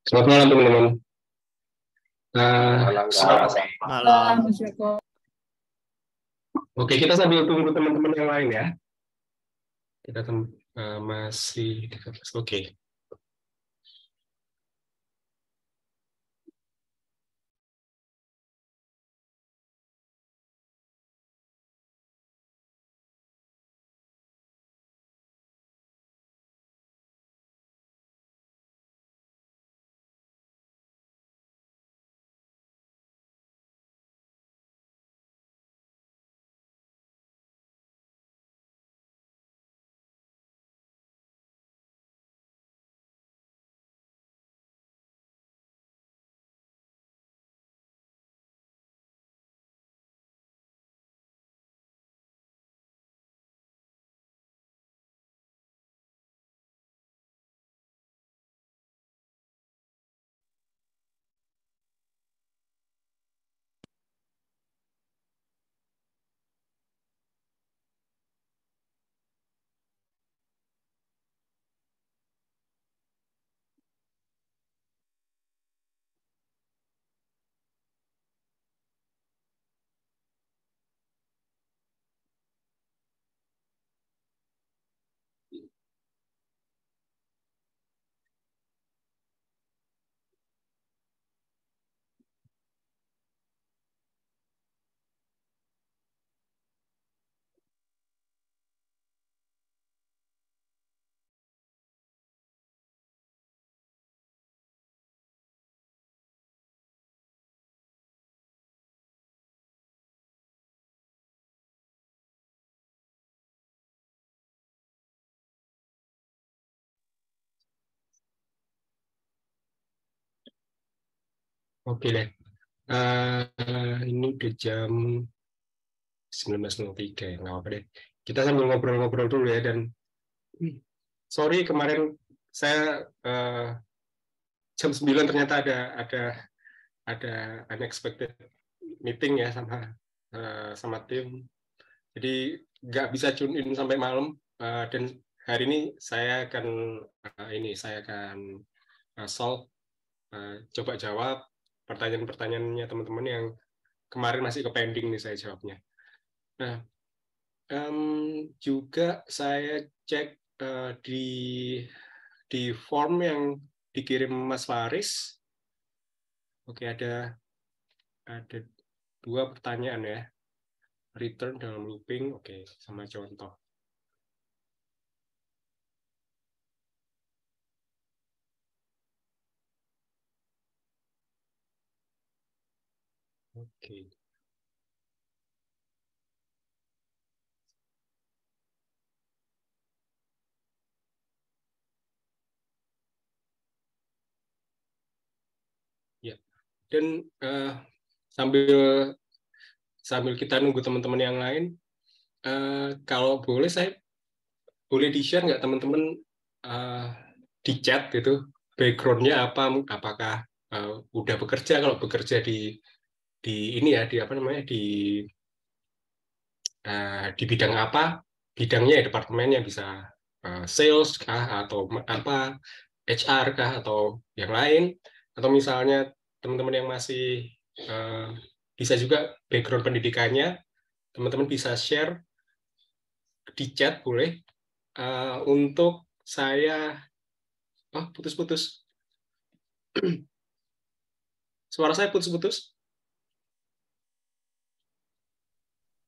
Selamat malam teman-teman. Selamat malam. Mas Joko. Oke, kita sambil tunggu teman-teman yang lain ya. Kita masih oke. Oke deh. Ini udah jam 19.03 ya, nggak apa deh. Kita sambil ngobrol-ngobrol dulu ya, dan sorry kemarin saya jam 9 ternyata ada unexpected meeting ya sama tim. Jadi nggak bisa tune in sampai malam, dan hari ini saya akan solve, coba jawab pertanyaan-pertanyaannya teman-teman yang kemarin masih ke pending nih saya jawabnya. Nah, juga saya cek di form yang dikirim Mas Faris. Oke, ada 2 pertanyaan ya. Return dalam looping, oke, sama contoh. Oke. Ya. Dan sambil kita nunggu teman-teman yang lain, kalau boleh saya boleh di-share nggak teman-teman, di chat gitu, background-nya apa, apakah udah bekerja, kalau bekerja di ini ya, di apa namanya, di bidang apa, bidangnya ya, departemennya bisa sales kah, atau apa, HR kah, atau yang lain, atau misalnya teman-teman yang masih bisa juga background pendidikannya, teman-teman bisa share di chat boleh, untuk saya. Putus-putus. Suara saya putus-putus.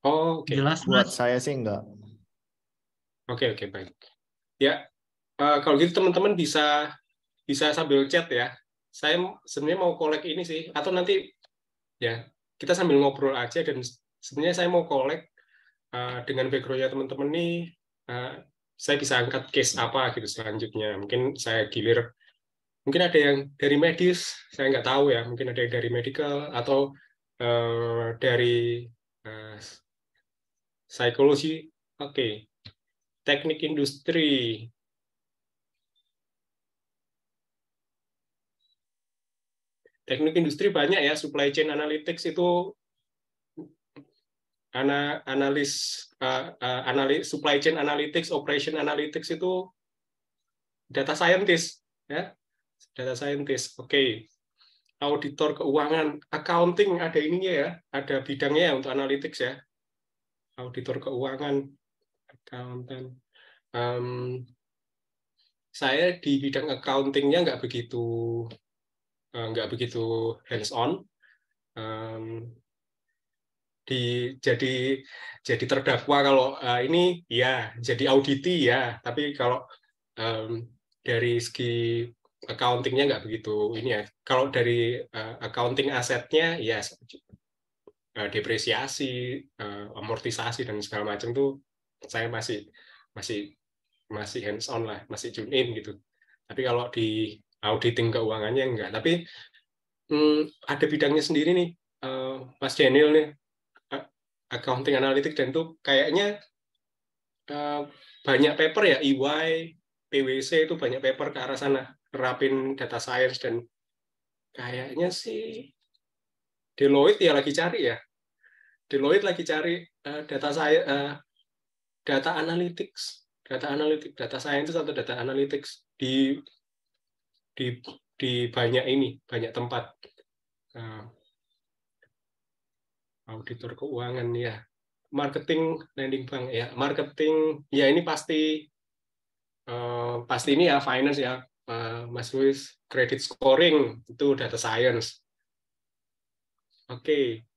Oh, oke. Jelas, Buat Mas. saya sih enggak. Oke, baik. Ya, kalau gitu teman-teman bisa sambil chat ya. Saya sebenarnya mau kolek ini sih, atau nanti ya kita sambil ngobrol aja, dan sebenarnya saya mau kolek dengan background-nya teman-teman nih, saya bisa angkat case apa gitu selanjutnya. Mungkin saya gilir, mungkin ada yang dari medis, saya nggak tahu ya, mungkin ada yang dari medical, atau dari psikologi. Oke. Teknik industri. Teknik industri banyak ya, supply chain analytics itu analis supply chain analytics, operation analytics itu data scientist ya. Data scientist. Oke. Auditor keuangan, accounting ada ininya ya, ada bidangnya ya untuk analytics ya. Auditor keuangan, accountant. Saya di bidang accounting-nya nggak begitu hands on. Jadi terdakwa kalau ini ya jadi auditi ya, tapi kalau dari segi accounting-nya nggak begitu ini ya. Kalau dari accounting asetnya ya depresiasi, amortisasi dan segala macam tuh saya masih hands on lah, masih tune in gitu. Tapi kalau di auditing keuangannya enggak. Tapi ada bidangnya sendiri nih, Mas Daniel nih, accounting analytics, dan tuh kayaknya banyak paper ya, EY, PwC itu banyak paper ke arah sana, nerapin data science, dan kayaknya sih Deloitte ya lagi cari ya. Deloitte lagi cari data analytics, data scientist atau data analytics di banyak tempat. Auditor keuangan ya, marketing lending bank ya, marketing ya ini pasti ini ya finance ya, Mas Luis. Credit scoring itu data science. Oke.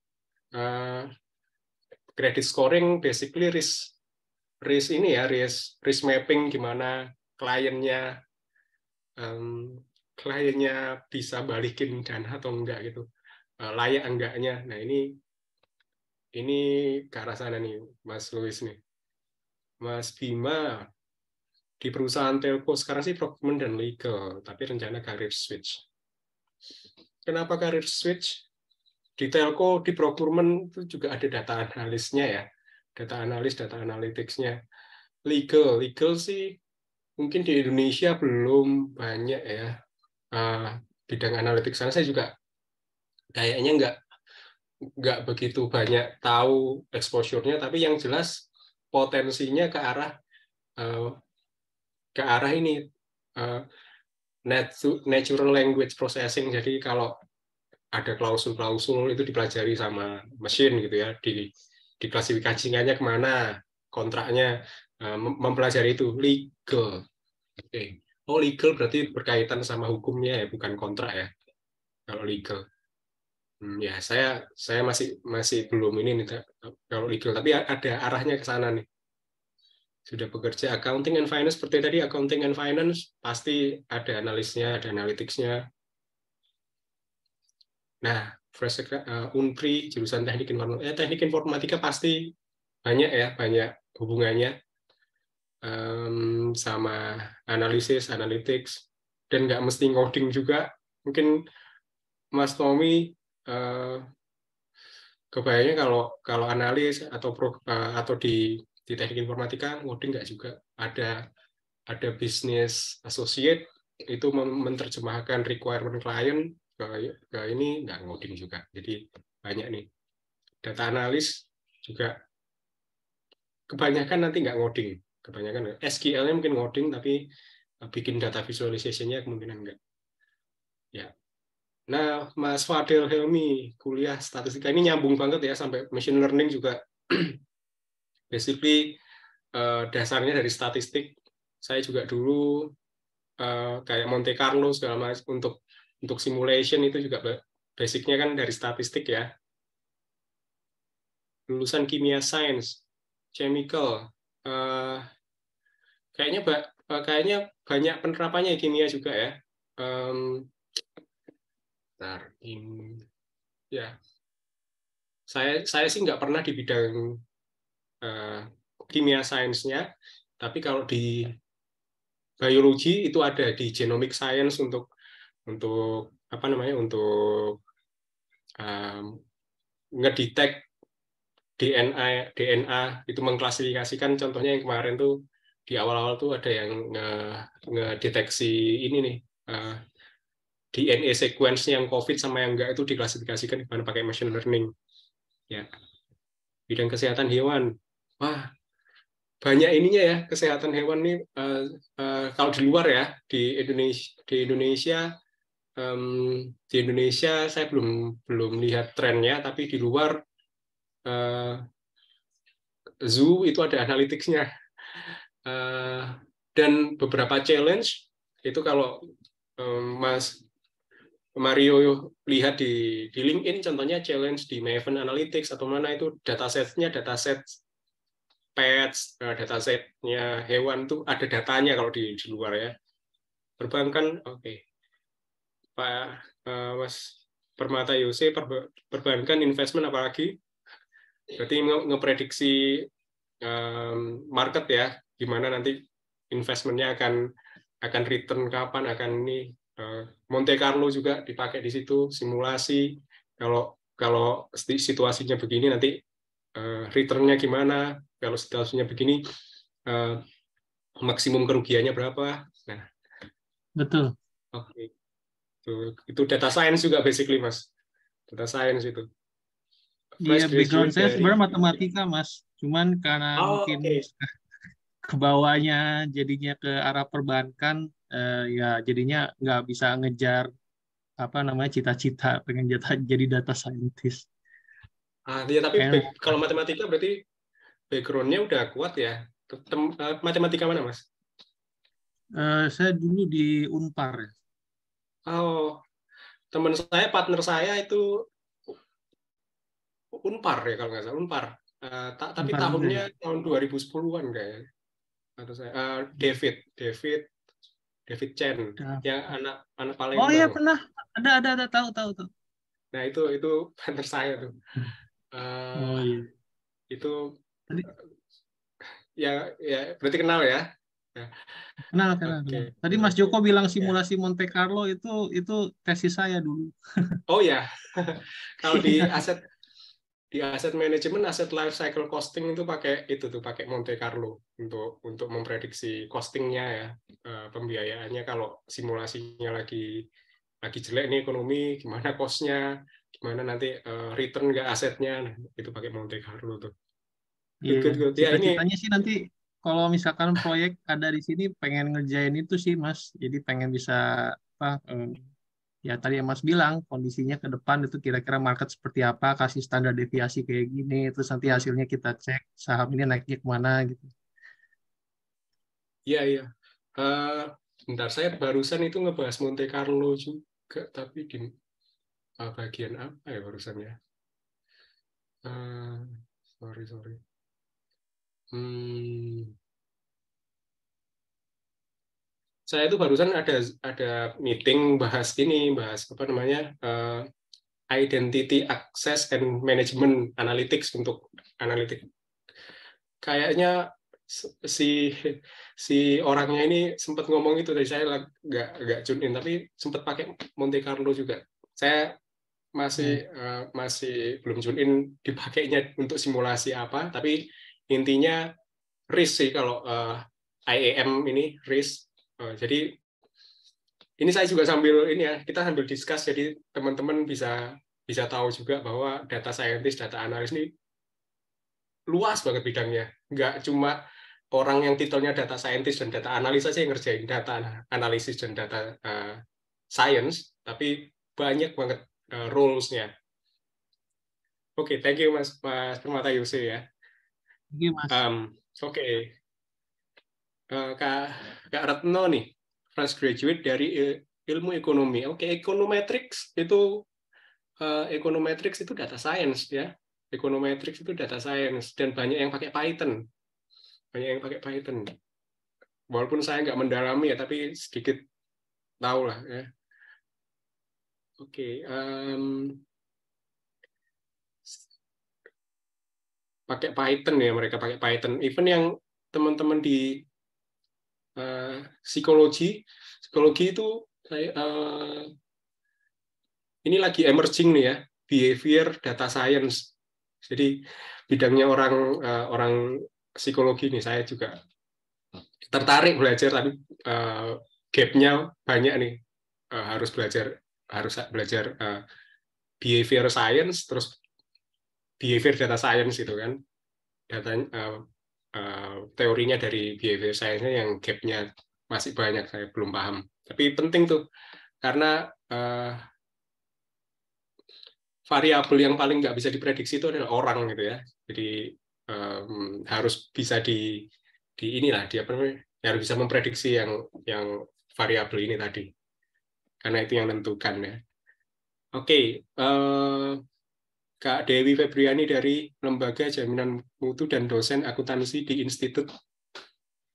Credit scoring basically risk ini ya, risk mapping, gimana kliennya bisa balikin dana atau enggak gitu, layak enggaknya. Nah ini ke arah sana nih Mas Luis nih. Mas Bima di perusahaan telco sekarang sih procurement dan legal, tapi rencana career switch. Kenapa career switch? Di telco, di procurement itu juga ada data analisnya ya, data analytics-nya. Legal sih mungkin di Indonesia belum banyak ya, bidang analitik sana. Saya juga kayaknya nggak begitu banyak tahu exposure-nya, tapi yang jelas potensinya ke arah ini, natural language processing. Jadi kalau ada klausul-klausul itu dipelajari sama mesin gitu ya, diklasifikasikannya kemana, kontraknya, mempelajari itu. Legal. Oke. Oh, legal berarti berkaitan sama hukumnya ya, bukan kontrak ya. Kalau legal. Ya, saya masih belum ini nih kalau legal, tapi ada arahnya ke sana nih. Sudah bekerja accounting and finance, seperti tadi accounting and finance pasti ada analisnya, ada analytics-nya. Nah, Unpri jurusan teknik informatika pasti banyak ya, banyak hubungannya sama analisis, analytics, dan nggak mesti ngoding juga. Mungkin Mas Tommy kebayangnya kalau analis atau di teknik informatika ngoding nggak juga. Ada business associate itu menerjemahkan requirement klien ke ini, nggak ngoding juga. Jadi banyak nih. Data analis juga kebanyakan nanti nggak ngoding. Kebanyakan SQL-nya mungkin ngoding, tapi bikin data visualization-nya kemungkinan nggak. Ya. Nah, Mas Fadil Helmi, kuliah statistika ini nyambung banget ya, sampai machine learning juga. Basically, dasarnya dari statistik. Saya juga dulu kayak Monte Carlo segala macam untuk simulation itu juga basicnya kan dari statistik ya. Lulusan kimia science, chemical, kayaknya banyak penerapannya kimia juga ya. Ya, saya sih nggak pernah di bidang kimia science-nya, tapi kalau di biologi itu ada di genomic science untuk apa namanya, untuk ngedetek DNA itu, mengklasifikasikan. Contohnya yang kemarin tuh di awal-awal tuh ada yang ngedeteksi ini nih, DNA sequence yang COVID sama yang enggak itu diklasifikasikan dengan pakai machine learning. Ya. Bidang kesehatan hewan. Wah, banyak ininya ya kesehatan hewan nih. Kalau di luar ya di Indonesia saya belum lihat trennya, tapi di luar zoo itu ada analytics-nya. Dan beberapa challenge itu kalau Mas Mario lihat di LinkedIn, contohnya challenge di Maven Analytics atau mana itu datasetnya dataset pets, datasetnya hewan tuh ada datanya kalau di luar ya. Perbankan, oke. Pak Mas Permata Yose, perbankan investment apalagi? Berarti ngeprediksi market ya, gimana nanti investmentnya akan return kapan, akan ini Monte Carlo juga dipakai di situ, simulasi kalau situasinya begini nanti returnnya gimana, kalau situasinya begini maksimum kerugiannya berapa. Nah, betul. Oke. Itu data science juga basically Mas, data science itu. Iya, background saya sebenarnya matematika, Mas. Cuman karena mungkin ke bawahnya jadinya ke arah perbankan, ya jadinya nggak bisa ngejar cita-cita pengen jadi data scientist. Ya, tapi kalau matematika berarti background-nya udah kuat ya. Matematika mana, Mas? Saya dulu di Unpar. Ya. Oh, teman saya, partner saya itu Unpar ya kalau nggak salah, Unpar. Tapi Unpar tahunnya ya. tahun 2010-an kayaknya. Atau saya David Chen, yang anak Palembang. Oh iya pernah, ada tahu. Nah itu partner saya tuh. Oh iya. Itu ya berarti kenal ya. Kenal. Tadi Mas Joko bilang simulasi Monte Carlo itu tesis saya dulu. Oh ya, kalau di aset manajemen, aset life cycle costing itu pakai Monte Carlo untuk memprediksi costingnya ya, pembiayaannya kalau simulasinya lagi jelek nih ekonomi, gimana cost-nya, gimana nanti return nggak asetnya, nah, itu pakai Monte Carlo tuh. Iya, Ya, cita-citanya sih nanti kalau misalkan proyek ada di sini pengen ngerjain itu sih Mas. Jadi pengen bisa ya tadi yang Mas bilang kondisinya ke depan itu kira-kira market seperti apa, kasih standar deviasi kayak gini, terus nanti hasilnya kita cek saham ini naiknya kemana gitu. Iya. Bentar, saya barusan itu ngebahas Monte Carlo juga, tapi di bagian apa ya barusannya? Sorry. Saya itu barusan ada meeting bahas apa namanya identity access and management analytics untuk analitik. Kayaknya si orangnya ini sempat ngomong itu, dari saya nggak tune in, tapi sempat pakai Monte Carlo juga. Saya masih belum tune in dipakainya untuk simulasi apa, tapi intinya risk sih kalau IAM ini risk. Jadi ini saya juga kita sambil discuss, jadi teman-teman bisa tahu juga bahwa data scientist, data analis ini luas banget bidangnya. Nggak cuma orang yang titelnya data scientist dan data analis saja yang ngerjain data analisis dan data science, tapi banyak banget roles-nya. Oke, thank you Mas Permata Yose ya. Thank you, Mas. Oke. Kak Retno nih, fresh graduate dari ilmu ekonomi. Oke, econometrics itu data science ya. Econometrics itu data science dan banyak yang pakai Python. Walaupun saya nggak mendalami ya, tapi sedikit tahu lah ya. Oke. Pakai Python ya, mereka pakai Python. Even yang teman-teman di psikologi itu ini lagi emerging nih ya, behavior data science. Jadi bidangnya orang psikologi nih, saya juga tertarik belajar, tapi gap-nya banyak nih. Harus belajar behavior science, terus behavior data science itu kan, teorinya dari behavior science-nya yang gap-nya masih banyak, saya belum paham. Tapi penting tuh, karena variabel yang paling nggak bisa diprediksi itu adalah orang gitu ya. Jadi harus bisa di inilah dia harus bisa memprediksi yang variabel ini tadi, karena itu yang menentukan ya. Oke, Kak Dewi Febriani dari Lembaga Jaminan Mutu dan dosen akuntansi di Institut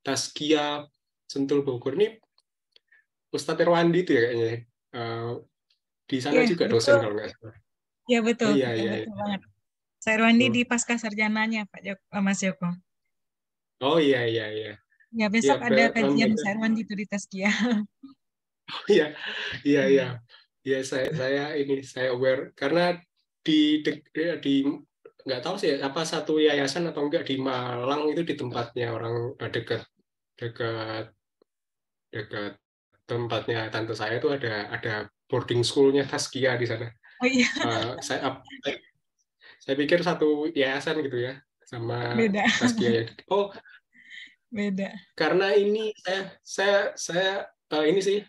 Taskia Sentul Bogor. Ini Ustadz Irwandi itu ya kayaknya. Di sana juga betul. dosen kalau nggak salah. Ya betul, Oh, iya, betul banget. Saya Irwandi di Oh. pasca sarjananya Mas Joko. Oh iya. Ya besok ada kajian saya Irwandi itu di Taskia. Iya. Ya saya aware karena di nggak tahu sih apa satu yayasan atau enggak di Malang itu di tempatnya orang dekat tempatnya tante saya itu ada boarding school-nya Taskia di sana. Oh iya. Saya pikir satu yayasan gitu ya sama Beda. Taskia. Oh, beda. Karena ini saya ini sih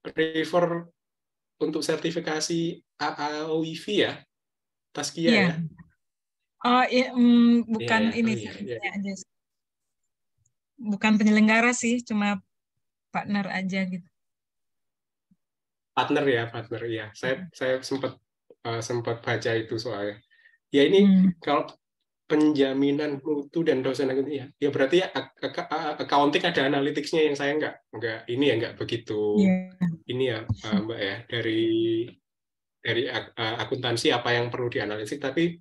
refer untuk sertifikasi AAOIV ya, Taskia Iya. ya. Oh iya, bukan ini saya aja. Bukan penyelenggara sih, cuma partner aja gitu. Partner ya. Saya sempat baca itu soalnya. Ya ini kalau penjaminan mutu dan dosen ya berarti ya accounting ada analytics-nya yang saya nggak begitu ini ya Mbak ya, dari akuntansi apa yang perlu dianalisis, tapi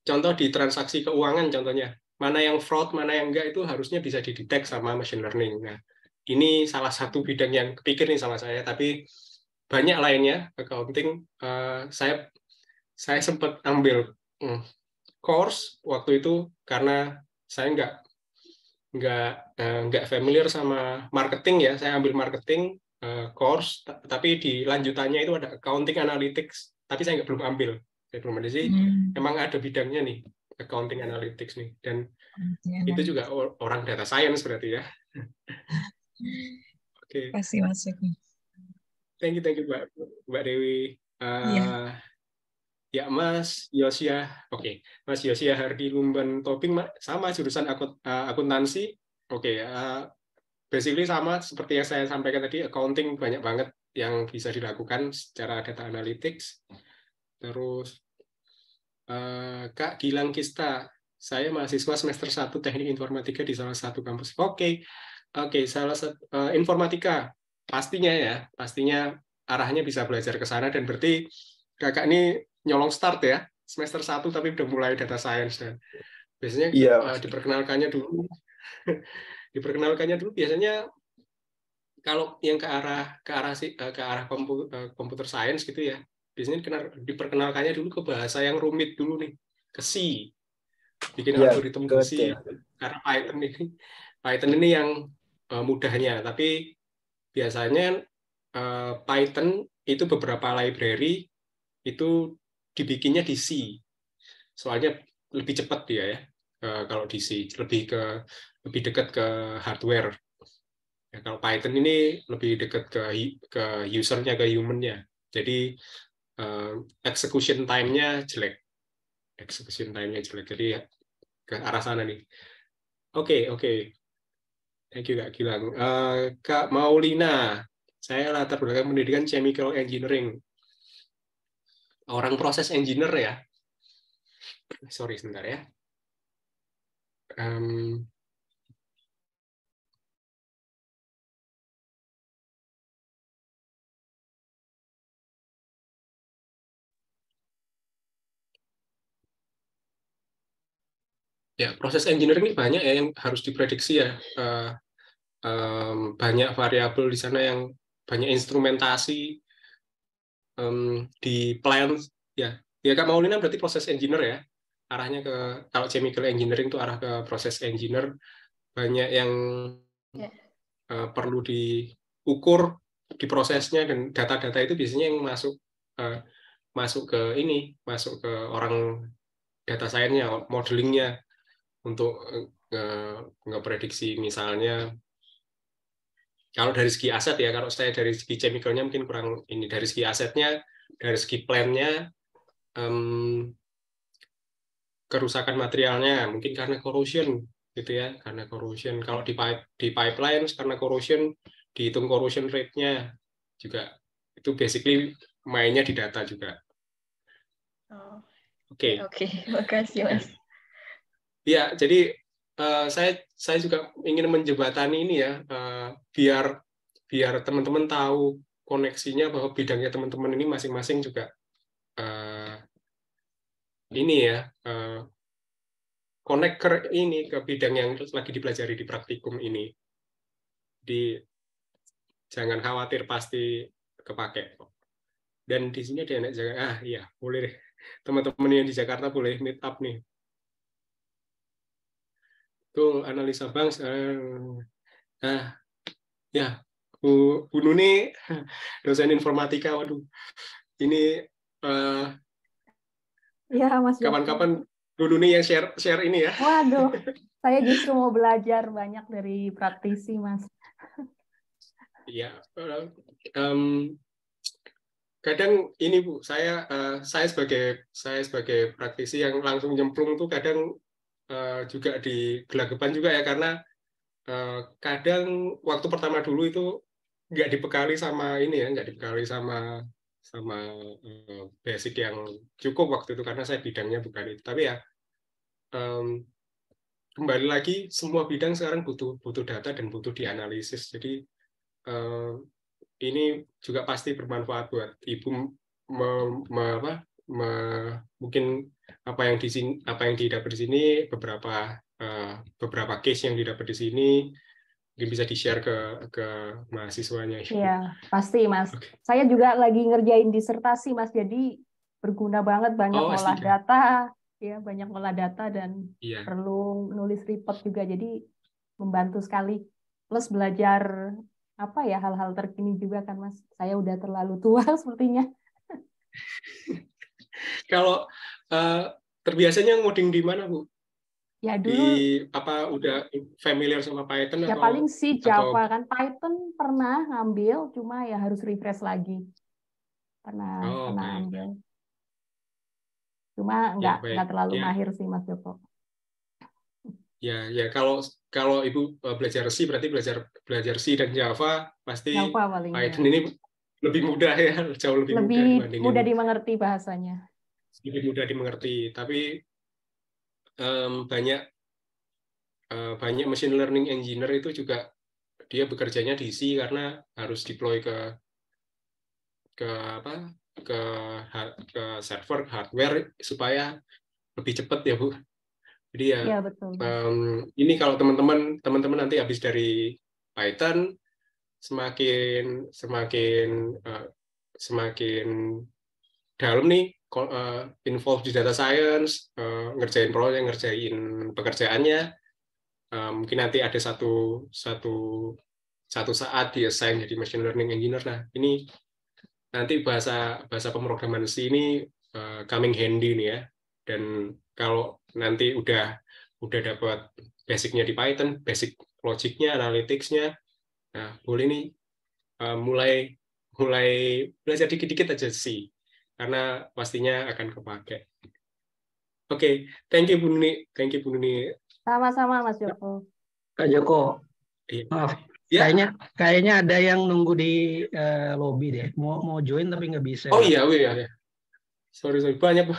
contoh di transaksi keuangan contohnya mana yang fraud mana yang enggak itu harusnya bisa didetek sama machine learning. Nah ini salah satu bidang yang kepikir nih sama saya, tapi banyak lainnya accounting. Saya sempat ambil course waktu itu karena saya nggak familiar sama marketing ya. Saya ambil marketing course, tapi di lanjutannya itu ada accounting analytics, tapi saya belum ambil. Saya belum ada sih. Emang ada bidangnya nih accounting analytics nih, dan itu juga orang data science berarti ya. Oke. Pasti masuk. Thank you Mbak Dewi. Ya Mas Yosia, oke. Mas Yosia Hardi Lumban Toping sama jurusan akuntansi. Oke, basically sama seperti yang saya sampaikan tadi, accounting banyak banget yang bisa dilakukan secara data analytics. Terus Kak Gilang Kista, saya mahasiswa semester 1 Teknik Informatika di salah satu kampus. Oke, salah satu informatika pastinya arahnya bisa belajar ke sana, dan berarti Kakak ini nyolong start ya, semester 1 tapi udah mulai data science. Dan biasanya diperkenalkannya dulu biasanya kalau yang ke arah computer science gitu ya, biasanya diperkenalkannya dulu ke bahasa yang rumit dulu nih, ke C, bikin algoritma ke C, karena Python ini yang mudahnya, tapi biasanya Python itu beberapa library itu dibikinnya di C, soalnya lebih cepat dia ya. Kalau di C lebih dekat ke hardware. Ya, kalau Python ini lebih dekat ke usernya, ke humannya. Jadi execution time-nya jelek. Jadi ke arah sana nih. Oke. Thank you Kak Gilang. Kak Maulina, saya latar belakang pendidikan chemical engineering. Orang proses engineer ya. Sorry sebentar ya. Ya, proses engineering ini banyak ya yang harus diprediksi ya. Banyak variabel di sana, yang banyak instrumentasi di plant ya. Ya Kak Maulina berarti proses engineer ya. Arahnya ke, kalau chemical engineering itu arah ke proses engineer, banyak yang perlu diukur di prosesnya, dan data-data itu biasanya yang masuk ke orang data science-nya, modeling-nya untuk ngeprediksi misalnya kalau dari segi aset ya, kalau saya dari segi chemicalnya mungkin kurang ini, dari segi asetnya, dari segi plan-nya, kerusakan materialnya mungkin karena corrosion gitu ya, karena corrosion. Kalau di pipeline karena corrosion, dihitung corrosion rate-nya juga, itu basically mainnya di data juga. Oke. Oke, makasih Mas. Ya, jadi saya juga ingin menjembatani ini ya, biar teman-teman tahu koneksinya bahwa bidangnya teman-teman ini masing-masing juga ini ya, connect ini ke bidang yang lagi dipelajari di praktikum ini. Jadi jangan khawatir, pasti kepake. Dan di sini ada anak Jakarta, iya boleh deh, teman-teman yang di Jakarta boleh meet up nih. Tuh analisa bank sekarang. Ya, Bu Nuni, dosen informatika. Waduh, ini ya Mas Joko. Kapan-kapan Bu Nuni yang share ini ya. Waduh, saya justru mau belajar banyak dari praktisi, Mas. Iya, kadang ini Bu, saya sebagai praktisi yang langsung nyemplung tuh kadang juga di gelagapan juga ya, karena kadang waktu pertama dulu itu nggak dibekali sama ini ya, nggak dibekali sama basic yang cukup waktu itu, karena saya bidangnya bukan itu. Tapi ya kembali lagi, semua bidang sekarang butuh data dan butuh dianalisis. Jadi ini juga pasti bermanfaat buat Ibu, mungkin apa yang didapat di sini, beberapa case yang didapat di sini mungkin bisa di-share ke mahasiswanya. Iya, pasti Mas. Okay. Saya juga lagi ngerjain disertasi Mas, jadi berguna banget, banyak ngolah data, ya banyak ngolah data dan perlu nulis report juga, jadi membantu sekali. Plus belajar apa ya, hal-hal terkini juga kan Mas. Saya udah terlalu tua sepertinya. Kalau terbiasanya ngoding di mana, Bu? Ya dulu udah familiar sama Python ya, atau paling sih Java kan. Python pernah ngambil, cuma ya harus refresh lagi. Pernah ambil. Cuma nggak terlalu mahir sih Mas Joko. Ya kalau Ibu belajar C, berarti belajar C dan Java, pasti Python ini lebih mudah ya, jauh lebih mudah dimengerti bahasanya. Lebih mudah dimengerti, tapi banyak machine learning engineer itu juga dia bekerjanya di C karena harus deploy ke server, hardware supaya lebih cepat ya Bu. Jadi ya betul. Ini kalau teman-teman nanti habis dari Python, semakin dalam nih, involved di data science, ngerjain proyek, ngerjain pekerjaannya, mungkin nanti ada satu saat dia assign jadi machine learning engineer. Nah, ini nanti bahasa pemrograman C ini coming handy nih ya. Dan kalau nanti udah dapat basicnya di Python, basic logiknya, analytics-nya, nah boleh nih mulai belajar dikit-dikit aja C, karena pastinya akan kepake. Oke, thank you Bu Nuni. Sama-sama Mas Joko. Kak Joko, maaf, kayaknya ada yang nunggu di lobby deh. Mau join tapi nggak bisa. Oh iya. Sorry, banyak.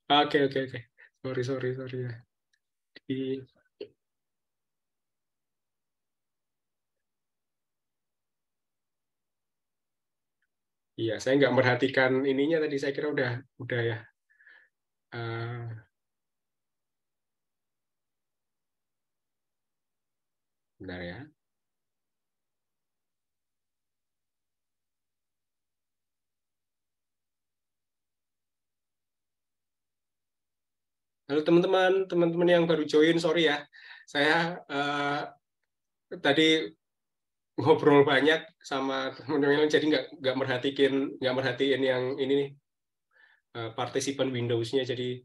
Oke. Sorry ya. Iya, saya nggak merhatikan ininya tadi. Saya kira udah ya. Bentar ya. Halo teman-teman yang baru join, sorry ya. Saya tadi ngobrol banyak sama teman-teman, jadi nggak merhatiin yang ini nih, partisipan Windows-nya, jadi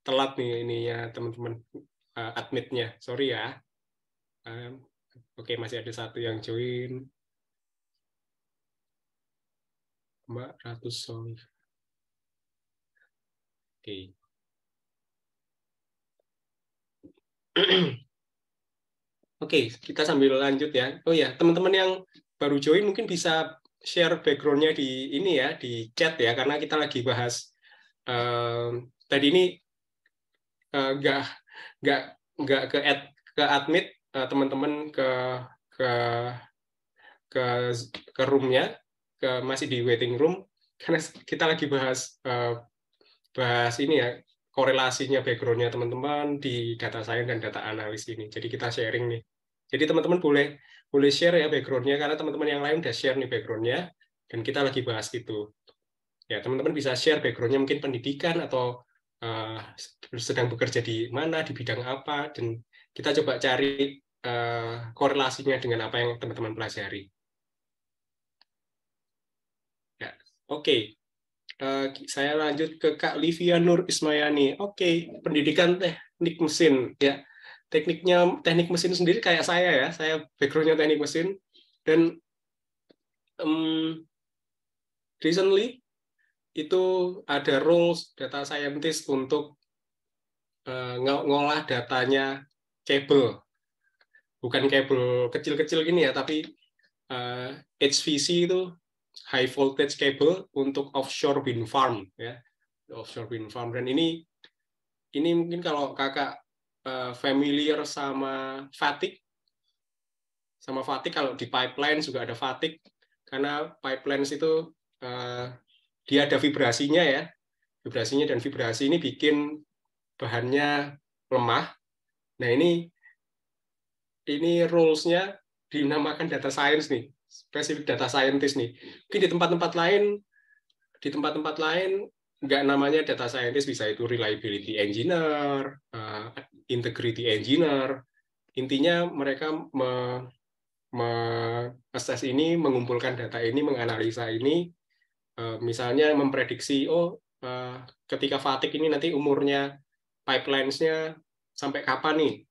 telat nih ininya teman-teman, admit-nya. Sorry ya. Oke, masih ada satu yang join. Mbak Ratu Solih. Oke. Oke, kita sambil lanjut ya. Oh ya, teman-teman yang baru join mungkin bisa share background-nya di ini ya, di chat ya, karena kita lagi bahas tadi ini nggak ke admit teman-teman ke room-nya, masih di waiting room, karena kita lagi bahas ini ya, korelasinya background-nya teman-teman di data science dan data analis ini. Jadi kita sharing nih. Jadi teman-teman boleh share ya background-nya, karena teman-teman yang lain udah share nih background-nya, dan kita lagi bahas itu. Ya, teman-teman bisa share background-nya mungkin pendidikan atau sedang bekerja di mana, di bidang apa, dan kita coba cari korelasinya dengan apa yang teman-teman pelajari. Ya, oke. Saya lanjut ke Kak Livia Nur Ismayani. Oke, pendidikan teknik mesin ya. Teknik mesin sendiri kayak saya ya. Saya background-nya teknik mesin, dan recently itu ada roles data scientist untuk ngolah datanya kabel. Bukan kabel kecil-kecil gini ya, tapi HVC itu high voltage cable untuk offshore wind farm ya, offshore wind farm. Dan ini mungkin kalau kakak familiar sama fatigue kalau di pipeline juga ada fatigue, karena pipelines itu dia ada vibrasinya ya, dan vibrasi ini bikin bahannya lemah. Nah, ini rules-nya dinamakan data science nih, spesifik data scientist nih. Mungkin di tempat-tempat lain nggak namanya data scientist, bisa itu reliability engineer, integrity engineer. Intinya mereka assess ini, mengumpulkan data ini, menganalisa ini, misalnya memprediksi, ketika fatigue ini nanti umurnya pipelines-nya sampai kapan nih,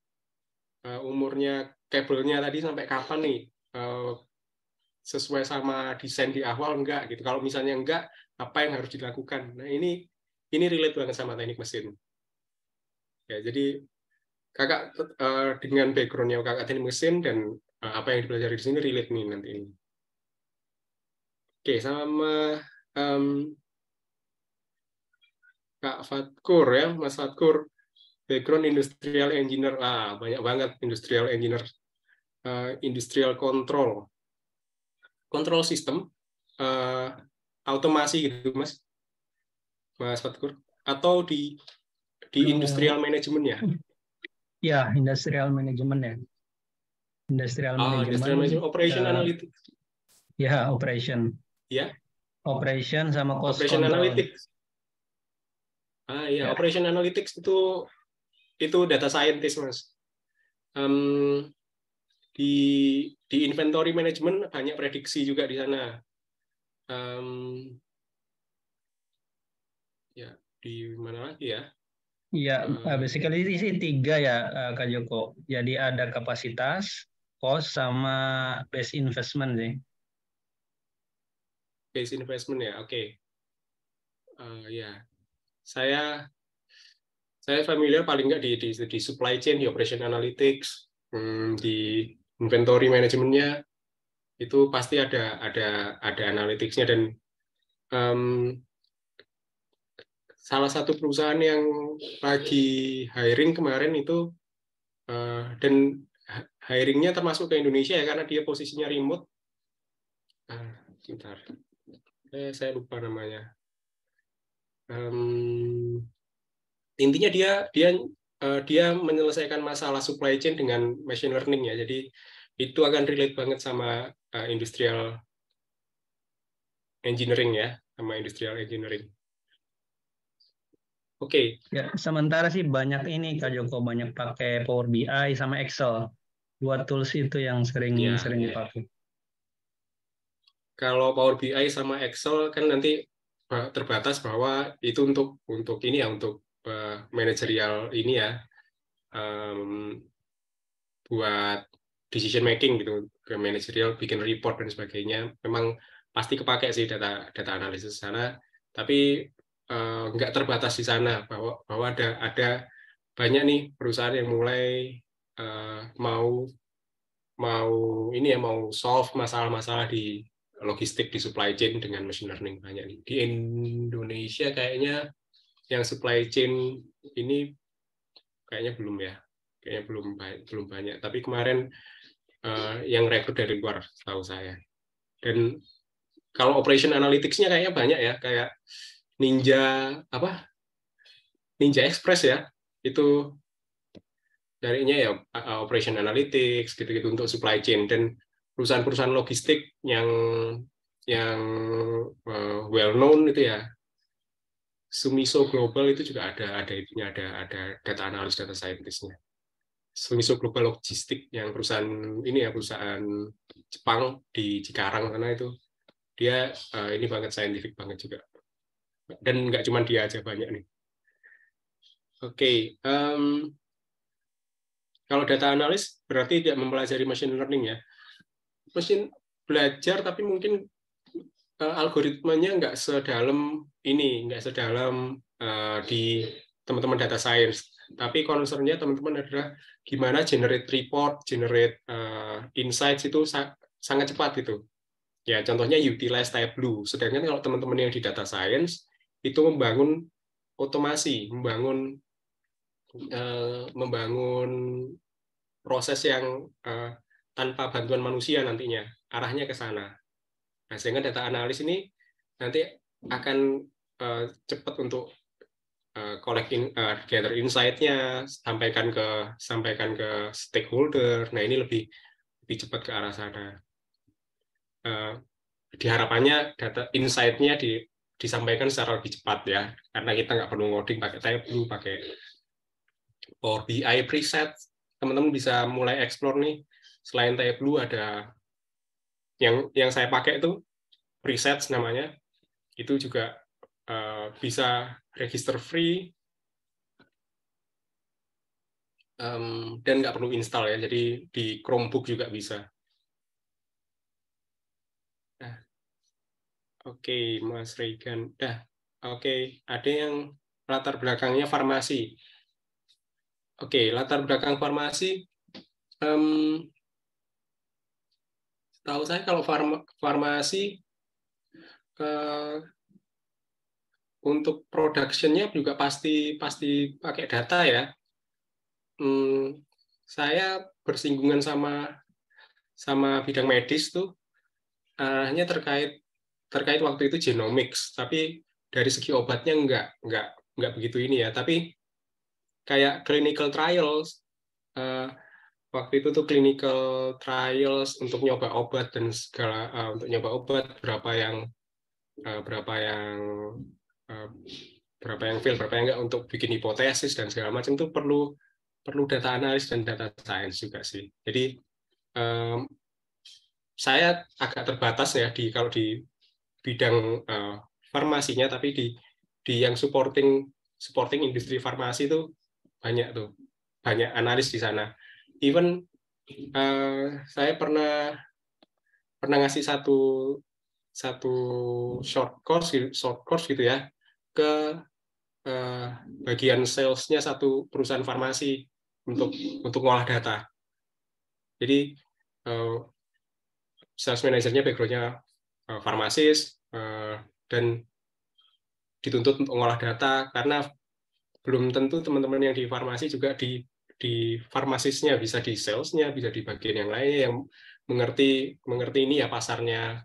umurnya kabelnya tadi sampai kapan nih, sesuai sama desain di awal enggak gitu. Kalau misalnya enggak, apa yang harus dilakukan? Nah, ini relate banget sama teknik mesin. Ya, jadi kakak dengan background-nya kakak teknik mesin dan apa yang dipelajari di sini relate nih nanti ini. Oke, sama Kak Fatkur ya, Mas Fatkur, background industrial engineer. Banyak banget industrial engineer, industrial control system, automasi gitu, Mas Fatkur, atau di industrial management ya? Ya, industrial management ya. Industrial management, operation analytics. Ya, operation. Ya. Operation sama cost operation control. Analytics. Ya. Operation analytics itu data scientist, Mas. Di inventory management banyak prediksi juga di sana. Ya, di mana lagi ya? Ya, basically isi 3 ya, Kak Joko. Jadi ada kapasitas, cost, sama base investment sih. Base investment ya, oke. Ya, saya familiar paling nggak di supply chain, di operation analytics, di inventory manajemennya itu pasti ada analytics-nya. Dan salah satu perusahaan yang lagi hiring kemarin itu, dan hiringnya termasuk ke Indonesia ya, karena dia posisinya remote. Sebentar, saya lupa namanya. Intinya dia menyelesaikan masalah supply chain dengan machine learning ya. Jadi itu akan relate banget sama industrial engineering ya, sama industrial engineering. Oke. Ya, sementara sih banyak ini Kak Joko, banyak pakai Power BI sama Excel. 2 tools itu yang sering dipakai. Kalau Power BI sama Excel kan nanti terbatas bahwa itu untuk ini ya, untuk manajerial ini ya, buat decision making gitu, ke manajerial, bikin report dan sebagainya. Memang pasti kepakai sih data analisis sana, tapi nggak terbatas di sana, bahwa ada banyak nih perusahaan yang mulai mau ini ya, mau solve masalah-masalah di logistik, di supply chain dengan machine learning. Banyak nih di Indonesia kayaknya yang supply chain ini kayaknya belum ya, kayaknya belum banyak, tapi kemarin yang rekrut dari luar tahu saya. Dan kalau operation analytics-nya kayaknya banyak ya, kayak Ninja Express ya, itu darinya ya operation analytics gitu-gitu untuk supply chain. Dan perusahaan-perusahaan logistik yang well known itu ya, Sumiso Global itu juga ada data analis, data scientist-nya. Sumiso Global Logistik yang perusahaan ini ya, perusahaan Jepang di Cikarang sana, itu dia ini banget, scientific banget juga. Dan nggak cuma dia aja, banyak nih. Oke, kalau data analis berarti tidak mempelajari machine learning ya. Mesin belajar, tapi mungkin algoritmanya nggak sedalam ini, nggak sedalam di teman-teman data science. Tapi concern-nya teman-teman adalah gimana generate report, generate insights itu sangat cepat gitu. Ya, contohnya utilize Tableau. Sedangkan kalau teman-teman yang di data science itu membangun otomasi, membangun proses yang tanpa bantuan manusia nantinya, arahnya ke sana. Nah, sehingga data analis ini nanti akan cepat untuk gather insight-nya, sampaikan ke stakeholder. Nah, ini lebih cepat ke arah sana. Diharapannya data insight-nya disampaikan secara lebih cepat ya, karena kita nggak perlu ngoding pakai Tableau, pakai Power BI preset. Teman-teman bisa mulai explore nih. Selain Tableau ada yang saya pakai itu presets namanya. Itu juga bisa register free dan nggak perlu install ya. Jadi di Chromebook juga bisa. Nah, oke, Mas Regan. Oke, ada yang latar belakangnya farmasi. Oke, latar belakang farmasi. Tahu saya kalau farmasi untuk production-nya juga pasti pakai data ya. Saya bersinggungan sama bidang medis tuh, hanya terkait waktu itu genomics, tapi dari segi obatnya nggak begitu ini ya. Tapi kayak clinical trials, waktu itu tuh clinical trials untuk nyoba obat dan segala, untuk nyoba obat berapa yang fail, berapa yang enggak, untuk bikin hipotesis dan segala macam itu perlu data analis dan data science juga sih. Jadi saya agak terbatas ya kalau di bidang farmasinya, tapi di yang supporting industri farmasi itu banyak analis di sana. Even saya pernah ngasih satu short course gitu ya ke bagian sales-nya satu perusahaan farmasi untuk ngolah data. Jadi sales manager-nya background-nya farmasis, dan dituntut untuk ngolah data, karena belum tentu teman-teman yang di farmasi juga di farmasisnya, bisa di sales-nya, bisa di bagian yang lainnya yang mengerti ini ya, pasarnya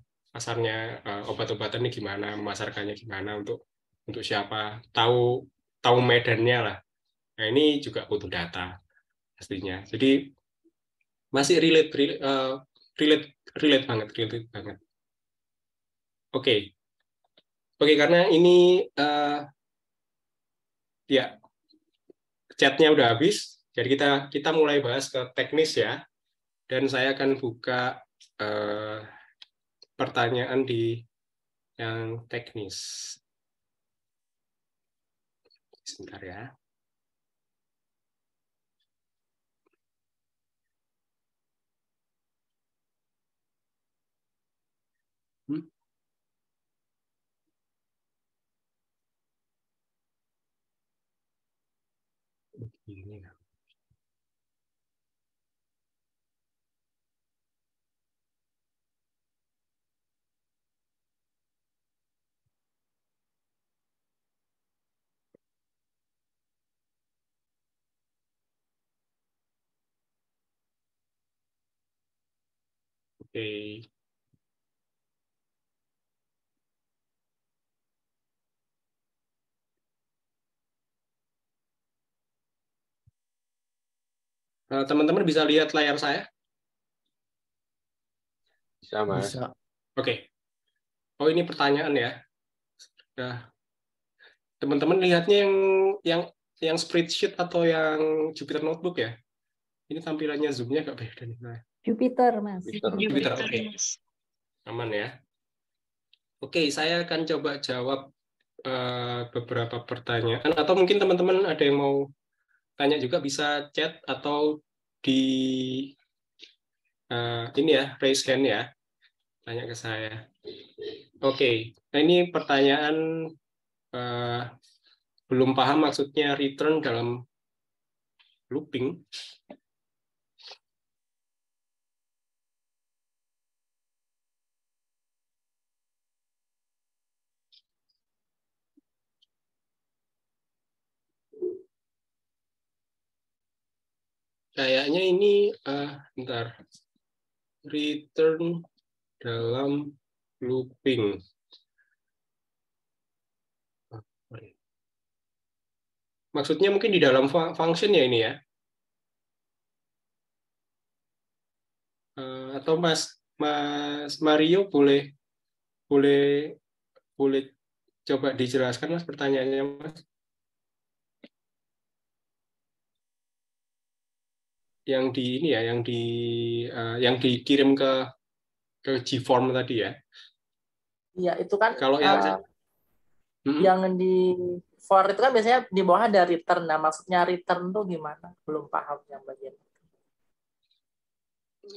obat-obatan ini gimana, memasarkannya gimana, untuk siapa, tahu medannya lah. Nah, ini juga butuh data pastinya. Jadi masih relate banget. Oke, karena ini ya chatnya udah habis, jadi kita mulai bahas ke teknis ya. Dan saya akan buka pertanyaan di yang teknis. Sebentar ya. Ini ya. Oke. Teman-teman bisa lihat layar saya? Bisa, Mas. Bisa. Oke. Oh, ini pertanyaan ya. Nah, teman-teman lihatnya yang spreadsheet atau yang Jupyter Notebook ya? Ini tampilannya Zoom-nya agak beda nih. Nah. Jupyter, Mas. Jupyter, oke. Aman ya. Oke, saya akan coba jawab beberapa pertanyaan. Atau mungkin teman-teman ada yang mau tanya juga, bisa chat atau di ini ya, raise hand ya. Tanya ke saya. Oke, nah ini pertanyaan belum paham maksudnya return dalam looping. Kayaknya ini bentar. Return dalam looping. Maksudnya mungkin di dalam function ya ini ya? Atau Mas Mario boleh coba dijelaskan Mas pertanyaannya Mas? Yang di ini ya, yang dikirim ke GForm tadi ya? Iya, itu kan kalau yang di for itu kan biasanya di bawah ada return. Nah, maksudnya return tuh gimana? Belum paham yang bagian.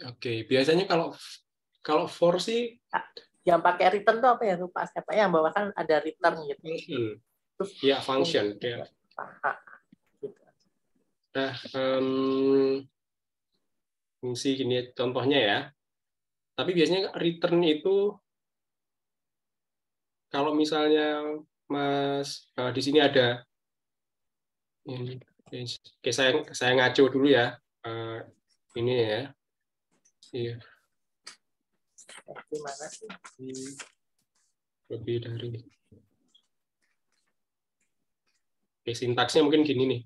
Oke, biasanya kalau for sih yang pakai return tuh apa ya? Lupa siapa yang bawah kan ada return gitu. Ya, function. Ya. Nah, fungsi gini contohnya ya. Tapi biasanya return itu kalau misalnya Mas di sini ada ini. Oke, saya ngaco dulu ya. Ini ya. Iya. Gimana sih? Lebih dari. Oke, sintaksnya mungkin gini nih.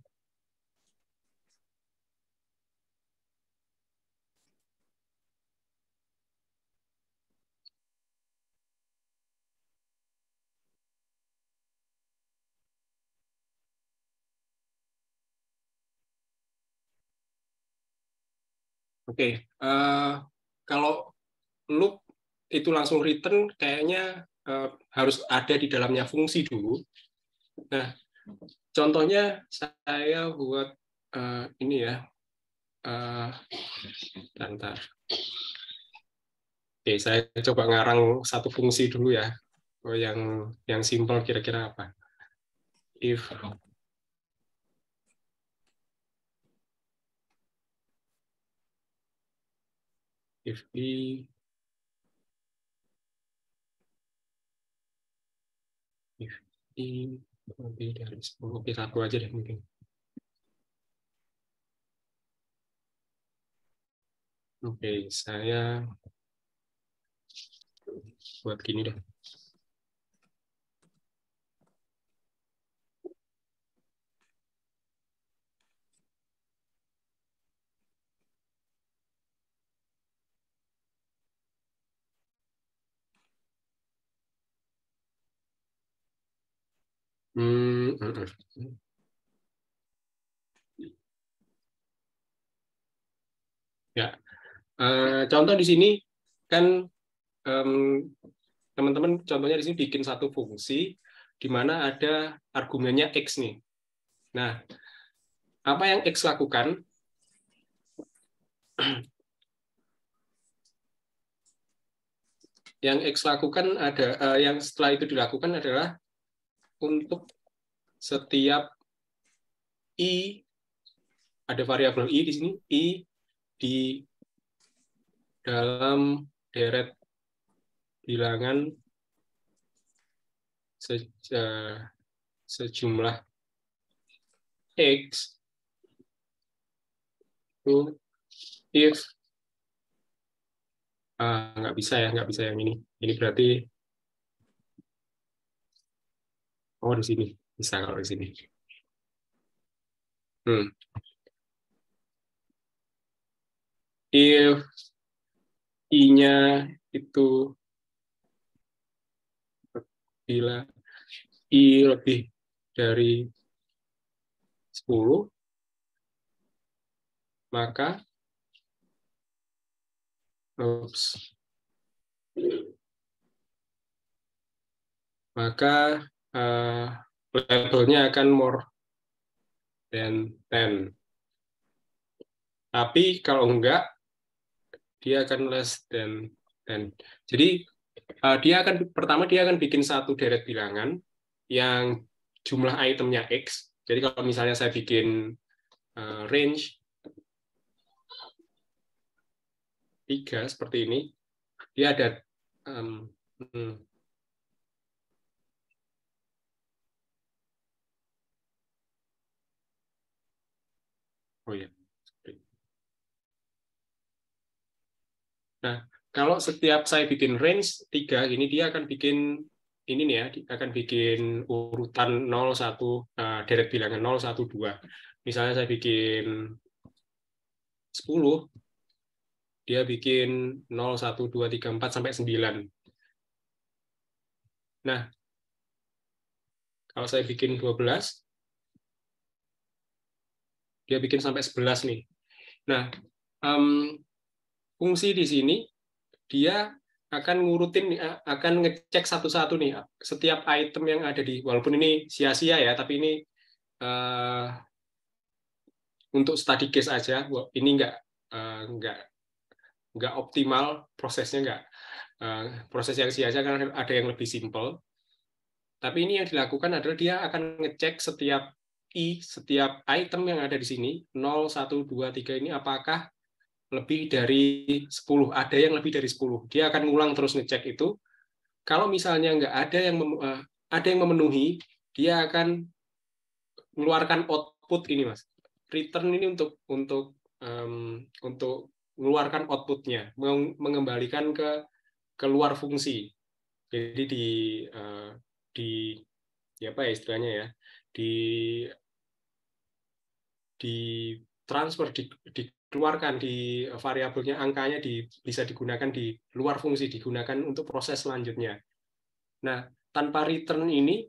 Oke, kalau loop itu langsung return, kayaknya harus ada di dalamnya fungsi dulu. Nah, contohnya saya buat ini ya. Bentar. Oke, saya coba ngarang satu fungsi dulu ya. Oh, yang simple kira-kira apa? If i lebih dari 10, oke, satu aja deh mungkin. Oke, saya buat gini deh. Ya, contoh di sini kan teman-teman contohnya di sini bikin satu fungsi di mana ada argumennya X nih. Nah, apa yang X lakukan? Yang X lakukan yang setelah itu dilakukan adalah untuk setiap I, ada variabel I di sini, I di dalam deret bilangan sejumlah X itu if nggak bisa yang ini berarti di sini bisa kalau di sini if I-nya itu bila I lebih dari 10 maka labelnya akan more than 10. Tapi kalau enggak, dia akan less than 10. Jadi pertama dia akan bikin satu deret bilangan yang jumlah itemnya X. Jadi kalau misalnya saya bikin range 3 seperti ini, dia ada Nah, kalau setiap saya bikin range 3 ini, dia akan bikin ini nih ya, akan bikin urutan 0, 1, deret bilangan 0, 1, 2. Misalnya saya bikin 10, dia bikin 0, 1, 2, 3, 4, sampai 9. Nah, kalau saya bikin 12, dia bikin sampai 11 nih. Nah, fungsi di sini, dia akan ngurutin, akan ngecek satu-satu nih, setiap item yang ada walaupun ini sia-sia ya, tapi ini untuk study case aja, ini nggak optimal prosesnya, proses yang sia-sia karena ada yang lebih simple. Tapi ini yang dilakukan adalah dia akan ngecek setiap item yang ada di sini, 0, 1, 2, 3 ini apakah lebih dari 10, ada yang lebih dari 10. Dia akan ngulang terus ngecek itu. Kalau misalnya nggak ada yang memenuhi, dia akan mengeluarkan output ini, Mas. Return ini untuk mengeluarkan outputnya, mengembalikan ke luar fungsi. Jadi di apa ya istilahnya ya, di transfer, dikeluarkan di variabelnya, angkanya bisa digunakan di luar fungsi, digunakan untuk proses selanjutnya. Nah, tanpa return ini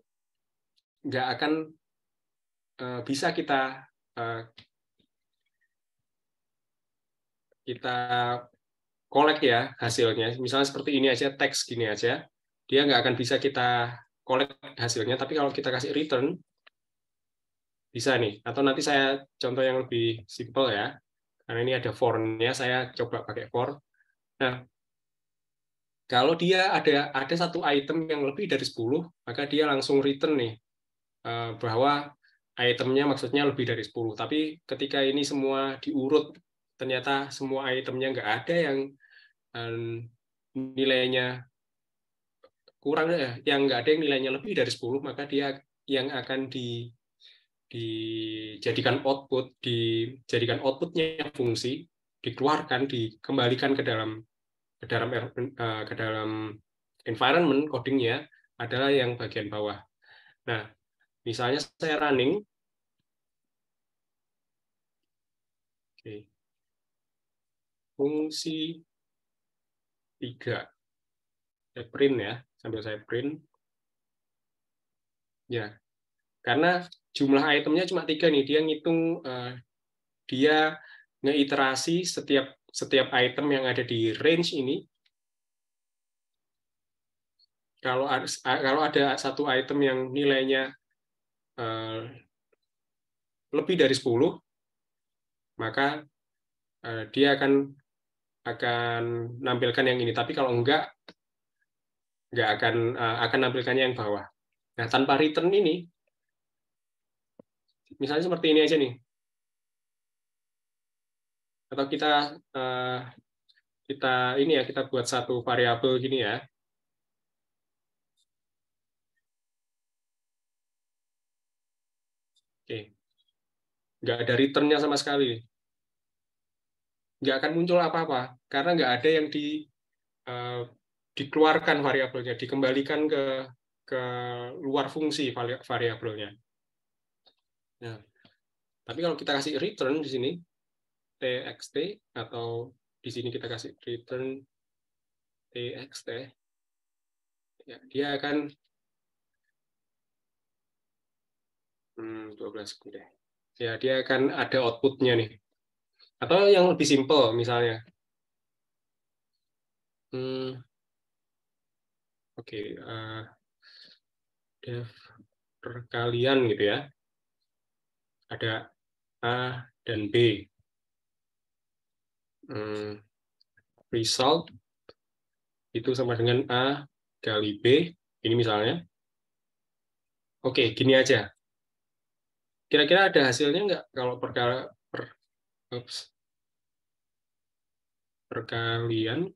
nggak akan bisa kita collect ya hasilnya. Misalnya seperti ini aja, teks gini aja, dia nggak akan bisa kita collect hasilnya. Tapi kalau kita kasih return, bisa nih. Atau nanti saya contoh yang lebih simple ya, karena ini ada for-nya, saya coba pakai for. Nah, kalau dia ada satu item yang lebih dari 10, maka dia langsung return nih, bahwa itemnya maksudnya lebih dari 10. Tapi ketika ini semua diurut, ternyata semua itemnya nggak ada yang nilainya kurang, yang nggak ada yang nilainya lebih dari 10, maka dia yang akan dijadikan outputnya fungsi, dikeluarkan, dikembalikan ke dalam environment codingnya adalah yang bagian bawah. Nah, misalnya saya running, fungsi 3, saya print ya, sambil saya print ya, karena jumlah itemnya cuma 3 nih, dia ngitung, dia ngeiterasi setiap item yang ada di range ini. Kalau ada satu item yang nilainya lebih dari 10, maka dia akan nampilkan yang ini. Tapi kalau enggak akan nampilkannya yang bawah. Nah, tanpa return ini, misalnya seperti ini aja nih. Atau kita buat satu variabel gini ya. Oke. Nggak ada return-nya sama sekali. Nggak akan muncul apa-apa, karena nggak ada yang dikeluarkan variabelnya, dikembalikan ke luar fungsi variabelnya. Nah, tapi kalau kita kasih return di sini, txt, atau di sini kita kasih return txt, ya, dia akan 12 deh. Ya, dia akan ada outputnya nih. Atau yang lebih simple misalnya. Oke, def perkalian gitu ya. Ada A dan B. Result itu sama dengan A kali B. Ini misalnya. Oke, gini aja. Kira-kira ada hasilnya nggak kalau perkalian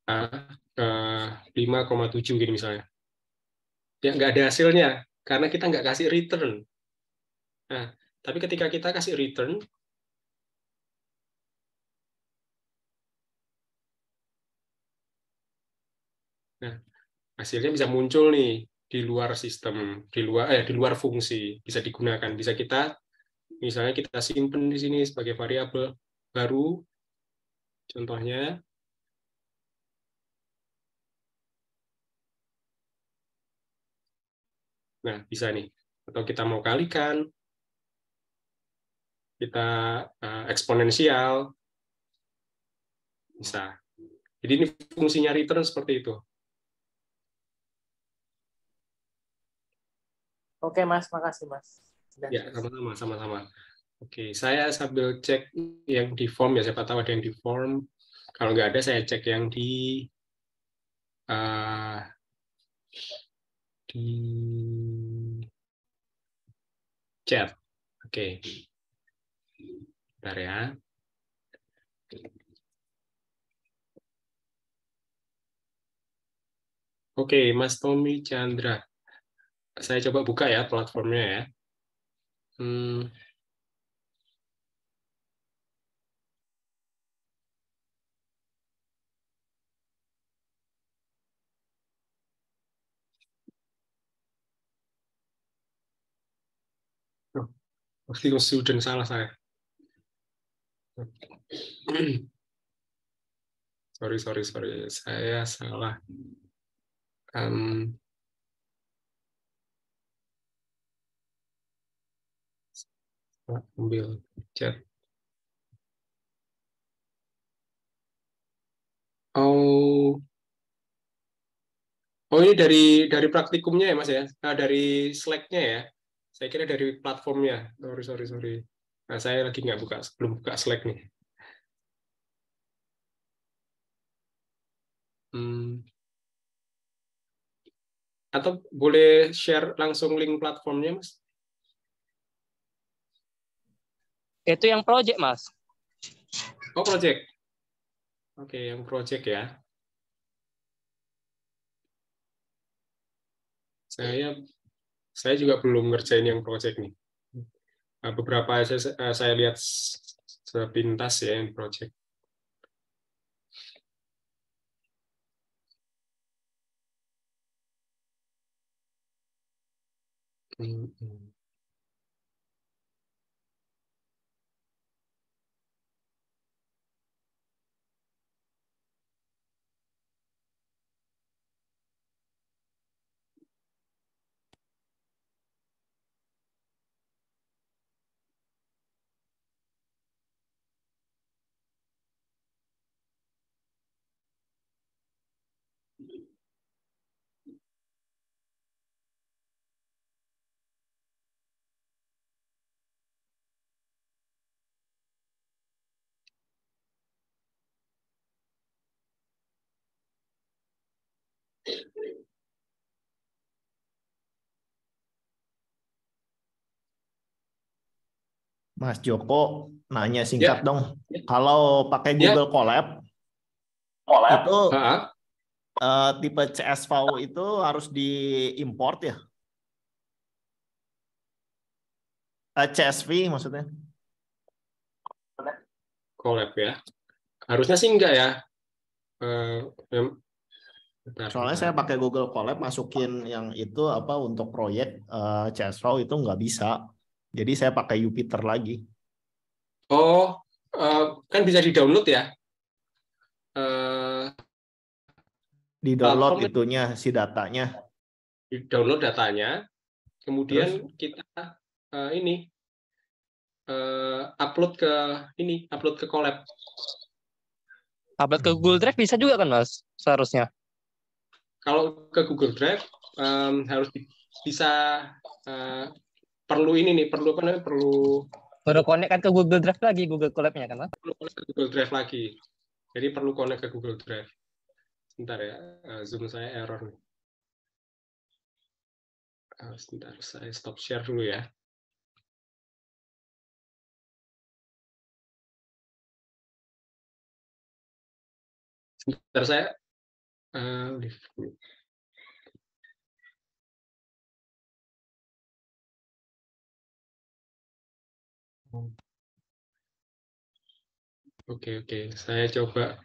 A ke 5,7 gini misalnya. Ya, nggak ada hasilnya, karena kita nggak kasih return. Nah, tapi ketika kita kasih return, nah, hasilnya bisa muncul nih di luar sistem, di luar fungsi, bisa digunakan, bisa kita misalnya kita simpen di sini sebagai variabel baru, contohnya. Nah, bisa nih. Atau kita mau kalikan, kita eksponensial, bisa. Jadi ini fungsinya return seperti itu. Oke, Mas. Makasih, Mas. Ya, sama-sama. Oke, saya sambil cek yang di form ya, siapa tahu ada yang di form. Kalau nggak ada, saya cek yang di chat. Oke. Bentar ya. Oke, Mas Tommy Chandra. Saya coba buka ya platformnya ya. Pasti student salah saya. Sorry. Saya salah. Ambil chat. Oh ini dari praktikumnya ya Mas ya? Nah, dari Slack-nya ya? Saya kira dari platformnya. Sorry. Nah, saya lagi belum buka Slack nih. Atau boleh share langsung link platformnya, Mas? Itu yang project, Mas. Oh, project. Oke, yang project ya. Saya juga belum ngerjain yang project nih. Beberapa saya lihat sepintas ya yang project. Mas Joko nanya singkat dong. Kalau pakai Google Colab, itu tipe CSV itu harus diimport ya? CSV maksudnya? Colab ya. Harusnya sih enggak ya. Soalnya saya pakai Google Colab masukin yang itu apa untuk proyek CSV itu nggak bisa. Jadi saya pakai Jupyter lagi. Oh, kan bisa di-download ya? Di-download itunya, si datanya. Di-download datanya, kemudian terus kita upload ke Colab. Upload ke Google Drive bisa juga kan, Mas? Seharusnya. Kalau ke Google Drive harus bisa perlu connect kan ke Google Drive lagi, Google Colab-nya kan, Mas? Perlu connect ke Google Drive lagi. Jadi perlu connect ke Google Drive. Sebentar ya, Zoom saya error nih. Sebentar, saya stop share dulu ya. Sebentar saya Oke, saya coba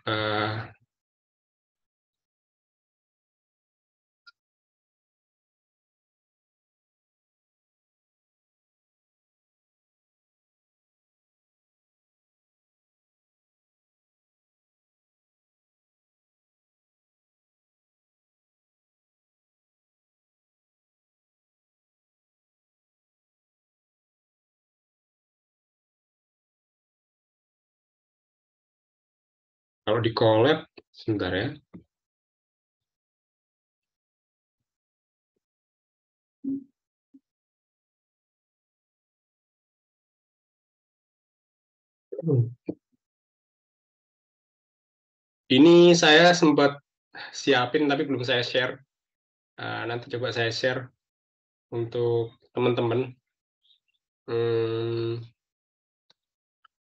kalau di Colab, sebentar ya. Ini saya sempat siapin tapi belum saya share. Nanti coba saya share untuk teman-teman.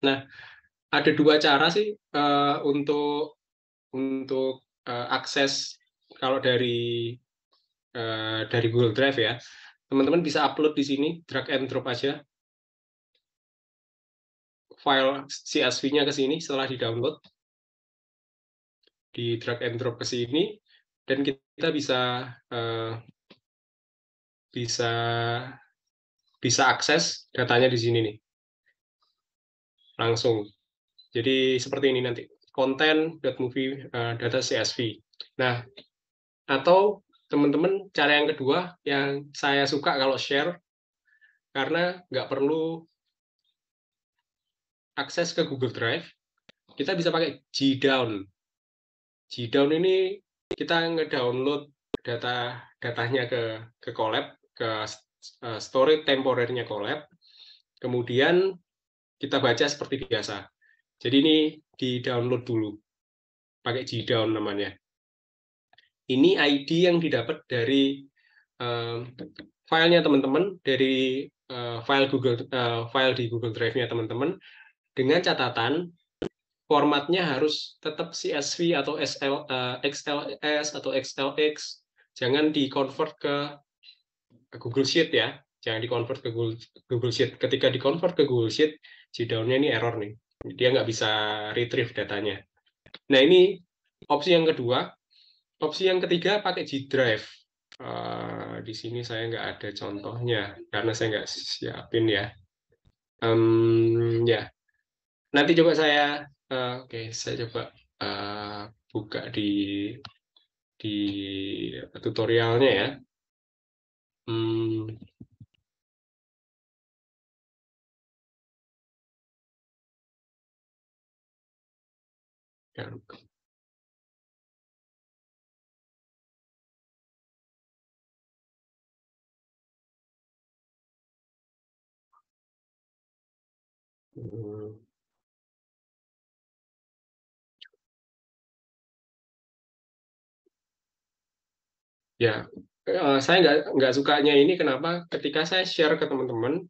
Nah, ada dua cara sih untuk akses kalau dari Google Drive ya. Teman-teman bisa upload di sini, drag and drop aja file CSV-nya ke sini setelah di-download. Di drag and drop ke sini dan kita bisa akses datanya di sini nih. Langsung. Jadi seperti ini nanti. Content.movie data CSV. Nah, atau teman-teman cara yang kedua yang saya suka kalau share karena nggak perlu akses ke Google Drive, kita bisa pakai Gdown. Gdown ini kita ngedownload datanya ke Colab, ke storage temporernya Colab, kemudian kita baca seperti biasa. Jadi ini di-download dulu, pakai Gdown namanya. Ini ID yang didapat dari filenya teman-teman, dari file di Google Drive-nya teman-teman, dengan catatan formatnya harus tetap CSV atau XLS atau XLX, jangan di-convert ke Google Sheet ya, jangan di-convert ke Google Sheet. Ketika di-convert ke Google Sheet, Gdown-nya ini error nih, dia nggak bisa retrieve datanya. Nah ini opsi yang kedua. Opsi yang ketiga pakai G Drive. Di sini saya nggak ada contohnya karena saya nggak siapin ya. Ya, nanti coba saya coba buka di tutorialnya ya. Ya, saya nggak sukanya ini kenapa? Ketika saya share ke teman-teman,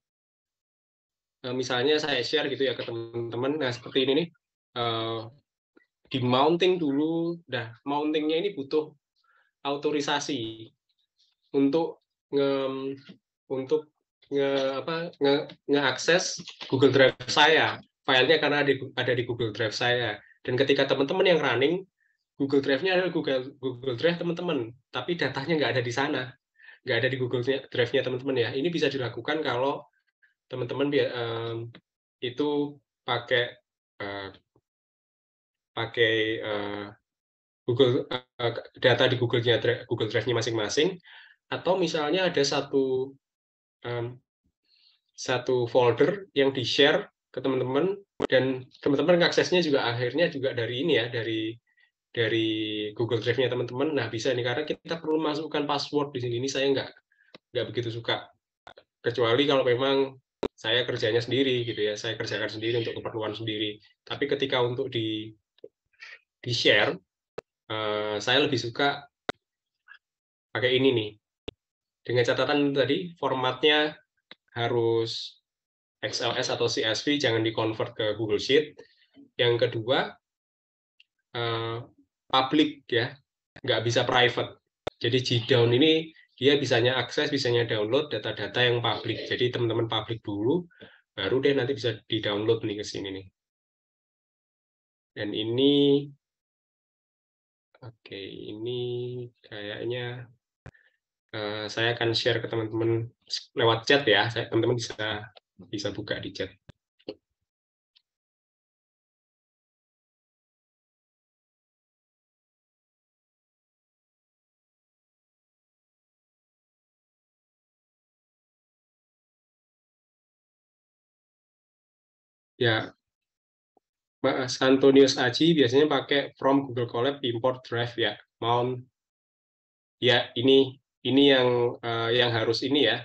misalnya saya share gitu ya ke teman-teman. Nah, seperti ini nih. Di mounting dulu. Nah, mountingnya ini butuh autorisasi untuk ngeakses Google Drive saya. Filenya karena ada di Google Drive saya. Dan ketika teman-teman yang running, Google Drive-nya adalah Google Drive teman-teman, tapi datanya nggak ada di sana, nggak ada di Google Drive-nya teman-teman ya. Ini bisa dilakukan kalau teman-teman itu pakai Google data di Google Drive-nya masing-masing, atau misalnya ada satu folder yang di-share ke teman-teman dan teman-teman aksesnya juga akhirnya juga dari ini ya, dari Google Drive-nya teman-teman. Nah, bisa nih karena kita perlu masukkan password di sini. Ini saya nggak begitu suka, kecuali kalau memang saya kerjanya sendiri gitu ya, saya kerjakan sendiri untuk keperluan sendiri. Tapi ketika untuk di-share, saya lebih suka pakai ini nih. Dengan catatan tadi, formatnya harus XLS atau CSV, jangan di-convert ke Google Sheet. Yang kedua, public ya, nggak bisa private. Jadi JDown ini dia bisanya akses, bisanya download data-data yang public. Jadi teman-teman public dulu, baru deh nanti bisa di-download nih ke sini nih. Dan ini, oke, ini kayaknya saya akan share ke teman-teman lewat chat ya. Teman-teman bisa buka di chat. Ya, Mas Antonius Aji biasanya pakai from Google Colab import drive ya, mount. Ya, ini yang harus ini ya,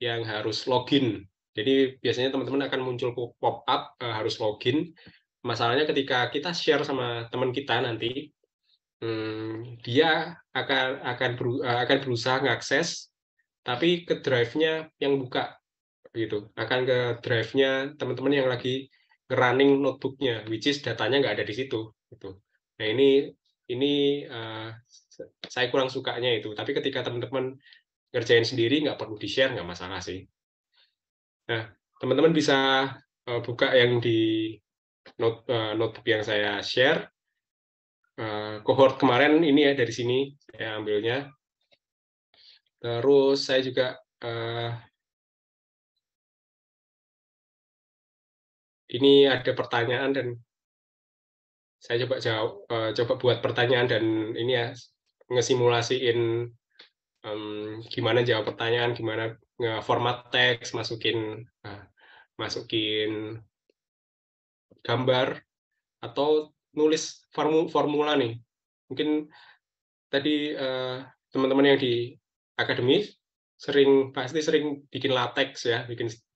yang harus login. Jadi biasanya teman-teman akan muncul pop-up harus login. Masalahnya ketika kita share sama teman kita nanti, dia akan berusaha mengakses, tapi ke drive-nya yang buka gitu, akan ke drive-nya teman-teman yang lagi running notebook-nya, which is datanya nggak ada di situ gitu. Nah, ini saya kurang sukanya itu. Tapi ketika teman-teman ngerjain sendiri nggak perlu di-share, nggak masalah sih. Nah, teman-teman bisa buka yang di notebook yang saya share. Cohort kemarin ini ya, dari sini saya ambilnya. Terus saya juga ini ada pertanyaan dan saya coba buat pertanyaan dan ini ya ngesimulasiin gimana jawab pertanyaan, gimana nge-format teks, masukin gambar atau nulis formula nih. Mungkin tadi teman-teman yang di akademis pasti sering bikin latex ya,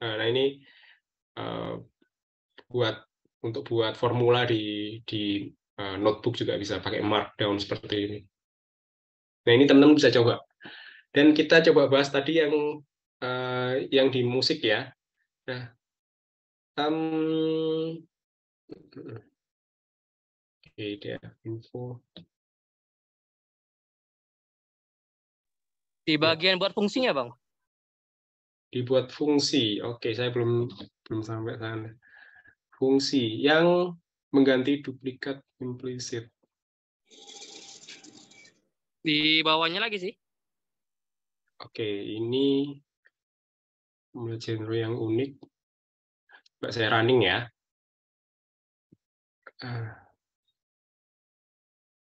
nah ini untuk buat formula di notebook juga bisa pakai markdown seperti ini. Nah, ini teman-teman bisa coba. Dan kita coba bahas tadi yang di musik ya. Nah, info. Di bagian buat fungsinya, Bang. Dibuat fungsi. Oke, saya belum sampai sana. Fungsi yang mengganti duplikat implisit. Di bawahnya lagi sih. Oke, ini genre yang unik. Mbak saya running ya.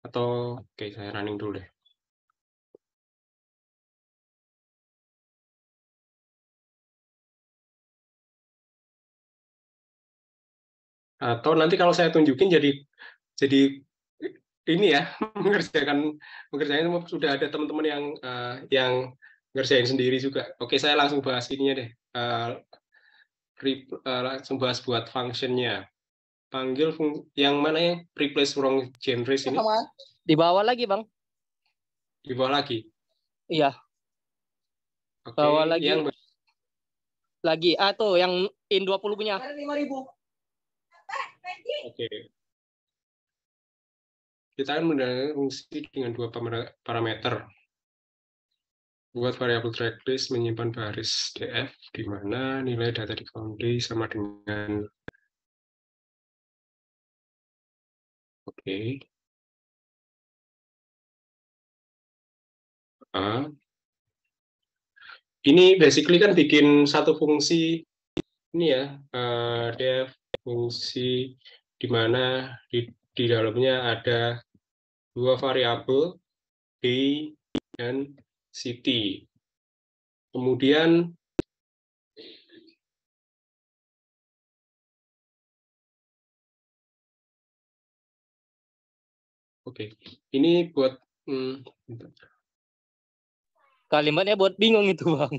Atau oke, saya running dulu deh. Atau nanti kalau saya tunjukin jadi ini ya, mengerjakan sudah ada teman-teman yang ngerjain sendiri juga. Oke, saya langsung bahas ininya deh. Langsung bahas buat functionnya. Panggil yang mana ya? Replace wrong genres ini? Di bawah lagi, Bang. Di bawah lagi? Iya. Oke, bawah lagi. Lagi. Tuh yang in 20 punya. 5.000. Oke. Kita akan menggunakan fungsi dengan dua parameter. Buat variabel tracklist menyimpan baris df di mana nilai data di kolom D sama dengan ini basically kan bikin satu fungsi ini ya, def fungsi di mana di dalamnya ada dua variabel D dan city. Kemudian ini buat kalimatnya buat bingung itu, Bang.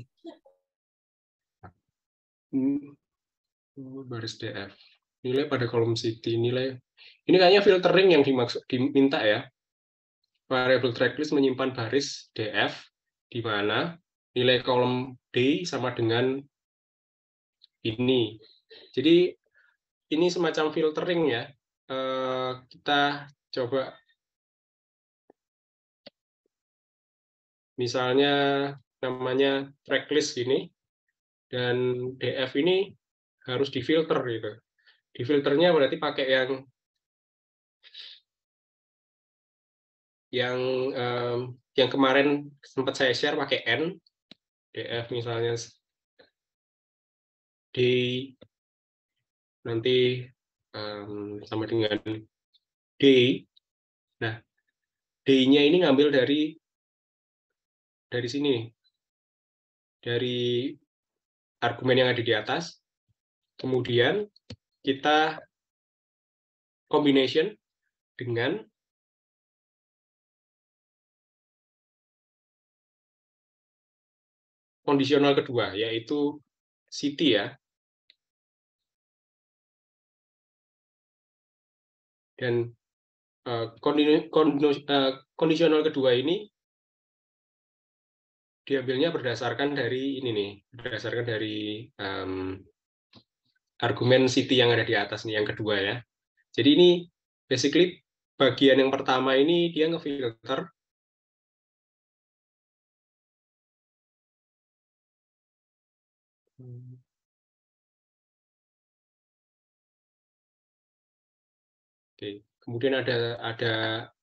Baris df. Nilai pada kolom city, nilai. Ini kayaknya filtering yang diminta ya. Variable tracklist menyimpan baris df di mana nilai kolom D sama dengan ini. Jadi ini semacam filtering ya. Kita coba misalnya namanya tracklist ini dan df ini harus difilter gitu. Difilternya berarti pakai yang kemarin sempat saya share pakai n, df misalnya d nanti sama dengan d. Nah, d-nya ini ngambil dari sini, dari argumen yang ada di atas. Kemudian kita combination dengan kondisional kedua, yaitu city ya. Dan kondisional kedua ini diambilnya berdasarkan dari ini nih, berdasarkan dari argumen city yang ada di atas nih, yang kedua ya. Jadi ini basically bagian yang pertama ini dia ngefilter kemudian ada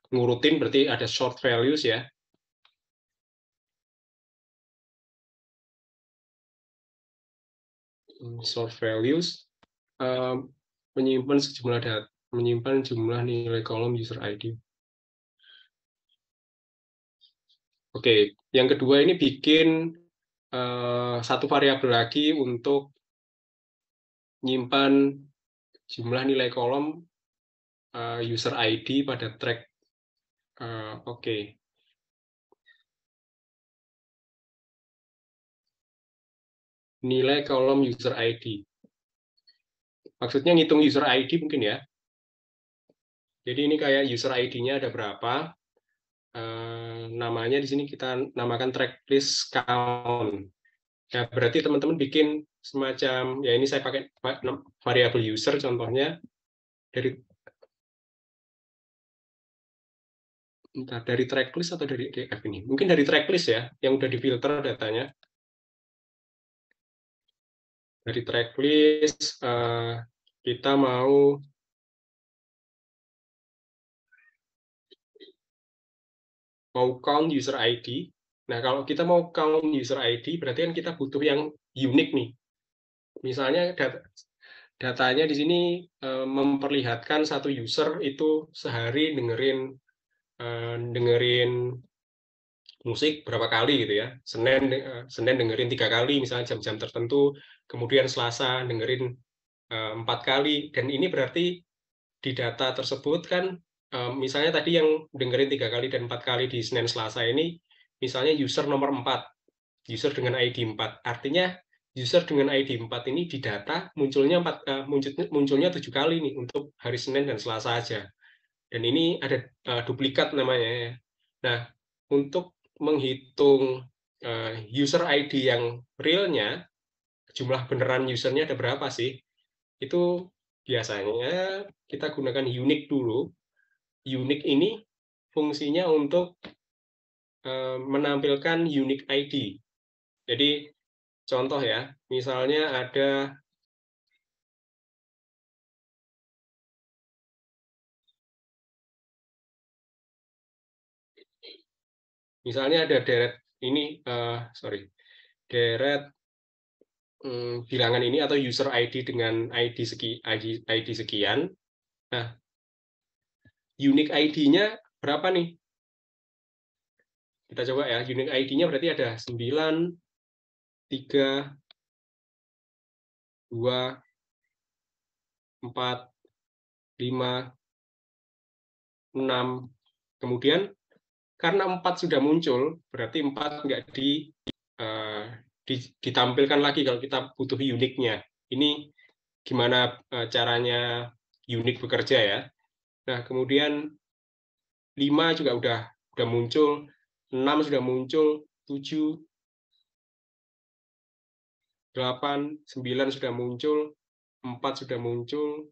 ngurutin, berarti ada short values ya. Short values menyimpan jumlah nilai kolom user ID. Yang kedua ini bikin satu variabel lagi untuk nyimpan jumlah nilai kolom user ID pada track. Nilai kolom user ID. Maksudnya ngitung user ID mungkin ya. Jadi ini kayak user ID-nya ada berapa. Namanya di sini kita namakan tracklist count. Ya, berarti teman-teman bikin semacam, ya ini saya pakai variabel user contohnya dari tracklist atau dari df ini. Mungkin dari tracklist ya, yang udah difilter datanya. Dari tracklist kita mau count user ID. Nah, kalau kita mau count user ID, berarti kan kita butuh yang unik nih. Misalnya datanya di sini memperlihatkan satu user itu sehari dengerin musik berapa kali gitu ya. Senin dengerin 3 kali, misalnya jam-jam tertentu. Kemudian Selasa dengerin 4 kali. Dan ini berarti di data tersebut kan, misalnya tadi yang dengerin 3 kali dan 4 kali di Senin Selasa ini, misalnya user nomor 4, user dengan ID 4. Artinya user dengan ID 4 ini di data munculnya 7 kali nih untuk hari Senin dan Selasa aja. Dan ini ada duplikat namanya. Nah, untuk menghitung user ID yang realnya, jumlah beneran usernya ada berapa sih? Itu biasanya kita gunakan unique dulu. Unique ini fungsinya untuk menampilkan unique ID. Jadi contoh ya, misalnya ada deret ini, deret bilangan ini atau user ID dengan ID sekian. Nah, unique ID-nya berapa nih? Kita coba ya, unique ID-nya berarti ada 9, 3, 2, 4, 5, 6. Kemudian karena 4 sudah muncul, berarti 4 nggak ditampilkan lagi kalau kita butuh unique-nya. Ini gimana caranya unique bekerja ya. Nah, kemudian 5 juga udah muncul, 6 sudah muncul, 7, 8, 9 sudah muncul, 4 sudah muncul,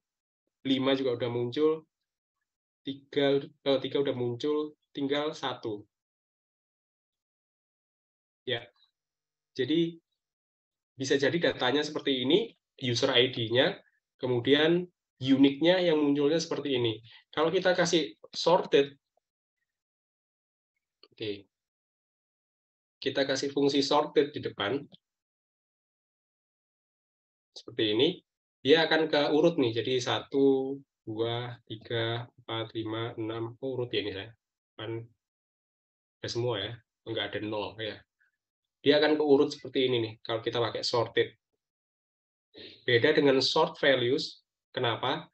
5 juga udah muncul, 3 udah muncul, tinggal 1. Ya. Jadi bisa jadi datanya seperti ini, user ID-nya, kemudian unique-nya yang munculnya seperti ini. Kalau kita kasih sorted, oke, kita kasih fungsi sorted di depan, seperti ini, dia akan ke urut nih, jadi 1, 2, 3, 4, 5, 6, urut ya ini saya. Kan ada semua ya, enggak ada 0 ya. Dia akan keurut seperti ini nih, kalau kita pakai sorted. Beda dengan sort values, kenapa?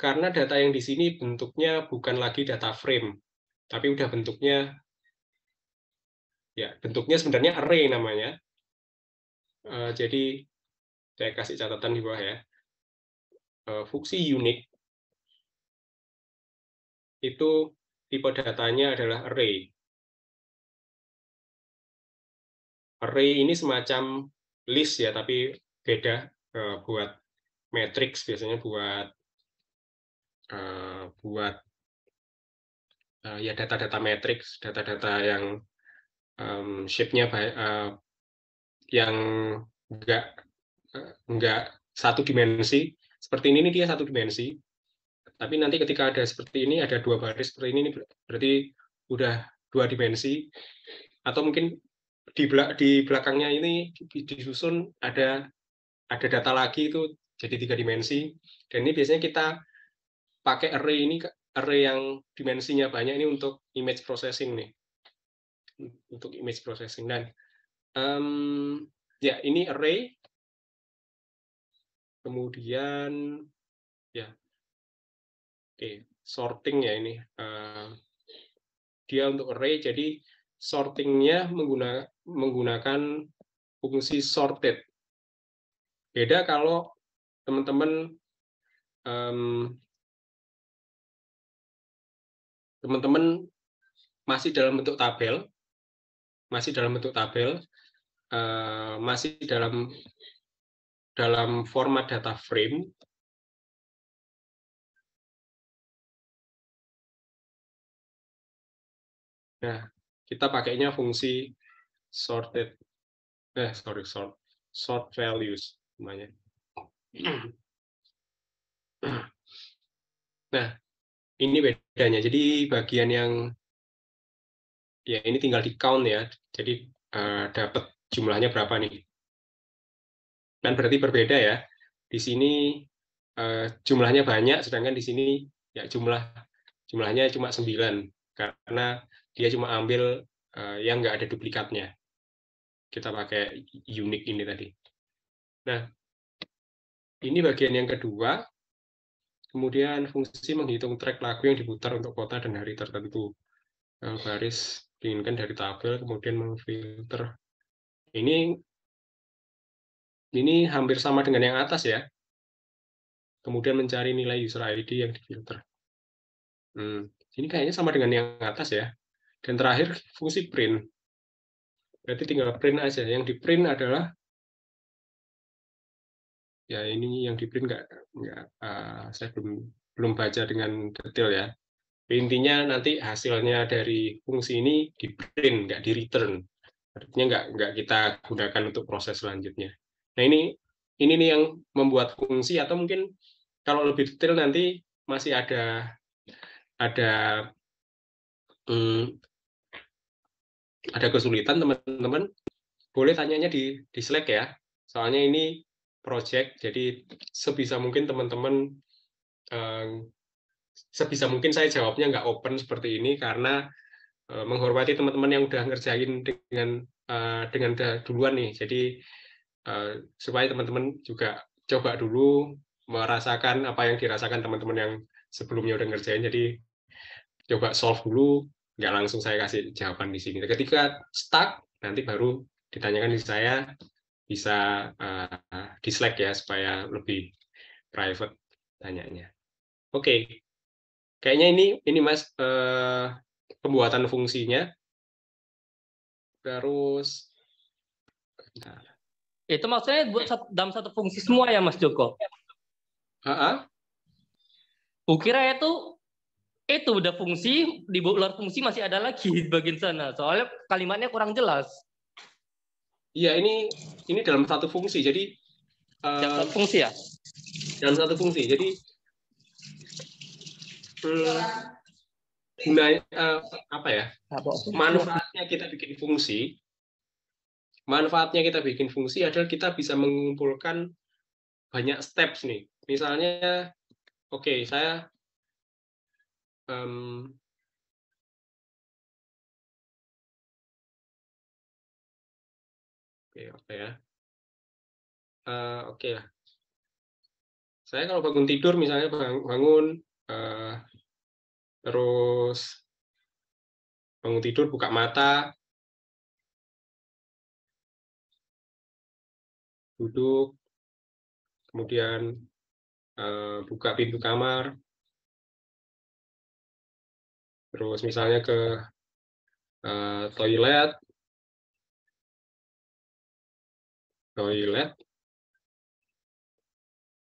Karena data yang di sini bentuknya bukan lagi data frame, tapi udah bentuknya, ya bentuknya sebenarnya array namanya. Jadi saya kasih catatan di bawah ya. Fungsi unique itu tipe datanya adalah array. Array ini semacam list ya, tapi beda. Buat matrix biasanya buat ya data-data matrix, data-data yang shape-nya yang enggak satu dimensi. Seperti ini dia satu dimensi. Tapi nanti ketika ada seperti ini, ada 2 baris seperti ini berarti udah 2 dimensi. Atau mungkin di belakangnya ini disusun ada data lagi, itu jadi 3 dimensi. Dan ini biasanya kita pakai array ini, array yang dimensinya banyak ini untuk image processing nih. Untuk image processing. Dan ya ini array. Kemudian ya, sorting ya ini. Dia untuk array, jadi sortingnya menggunakan fungsi sorted. Beda kalau teman-teman masih dalam bentuk tabel, masih dalam format data frame. Nah, kita pakainya fungsi sorted, sort values namanya. Nah, ini bedanya. Jadi bagian yang ya ini tinggal di count ya. Jadi dapat jumlahnya berapa nih? Dan berarti berbeda ya. Di sini jumlahnya banyak, sedangkan di sini ya jumlahnya cuma 9 karena dia cuma ambil yang nggak ada duplikatnya. Kita pakai unique ini tadi. Nah, ini bagian yang kedua. Kemudian fungsi menghitung track lagu yang diputar untuk kota dan hari tertentu. Baris diinginkan dari tabel, kemudian memfilter. Ini hampir sama dengan yang atas ya. Kemudian mencari nilai user ID yang difilter. Ini kayaknya sama dengan yang atas ya. Dan terakhir fungsi print. Berarti tinggal print aja. Yang di print adalah ya ini yang di print nggak saya belum baca dengan detail ya. Intinya nanti hasilnya dari fungsi ini di print, nggak di return. Artinya nggak kita gunakan untuk proses selanjutnya. Nah ini nih yang membuat fungsi, atau mungkin kalau lebih detail nanti masih ada kesulitan teman-teman, boleh tanyanya di Slack ya. Soalnya ini project, jadi sebisa mungkin teman-teman sebisa mungkin saya jawabnya nggak open seperti ini karena menghormati teman-teman yang udah ngerjain dengan duluan nih. Jadi supaya teman-teman juga coba dulu merasakan apa yang dirasakan teman-teman yang sebelumnya udah ngerjain. Jadi coba solve dulu, nggak langsung saya kasih jawaban di sini. Ketika stuck, nanti baru ditanyakan di saya, bisa di Slack ya, supaya lebih private tanyanya. Oke. Kayaknya ini Mas, pembuatan fungsinya. Terus, bentar. Itu maksudnya buat dalam satu fungsi semua ya Mas Joko? Kukira itu udah fungsi, di luar fungsi masih ada lagi di bagian sana. Soalnya kalimatnya kurang jelas. Iya, ini dalam satu fungsi. Jadi dalam satu fungsi ya? Dalam satu fungsi. Jadi gunanya apa ya? Manfaatnya kita bikin fungsi adalah kita bisa mengumpulkan banyak steps nih. Misalnya, oke, saya oke ya. Oke lah. Saya kalau bangun tidur misalnya bangun terus bangun tidur, buka mata, duduk, kemudian buka pintu kamar, terus misalnya ke toilet,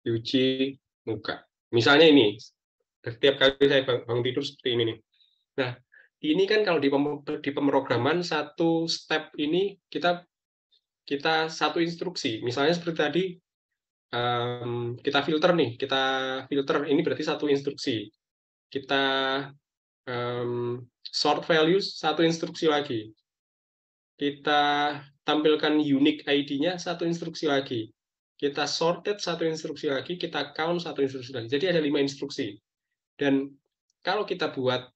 cuci muka. Misalnya ini, setiap kali saya bangun tidur seperti ini nih. Nah, ini kan kalau di pemrograman satu step ini kita satu instruksi. Misalnya seperti tadi kita filter nih, ini berarti satu instruksi. Kita sort values, satu instruksi lagi. Kita tampilkan unique ID-nya, satu instruksi lagi. Kita sorted, satu instruksi lagi. Kita count, satu instruksi lagi. Jadi ada 5 instruksi. Dan kalau kita buat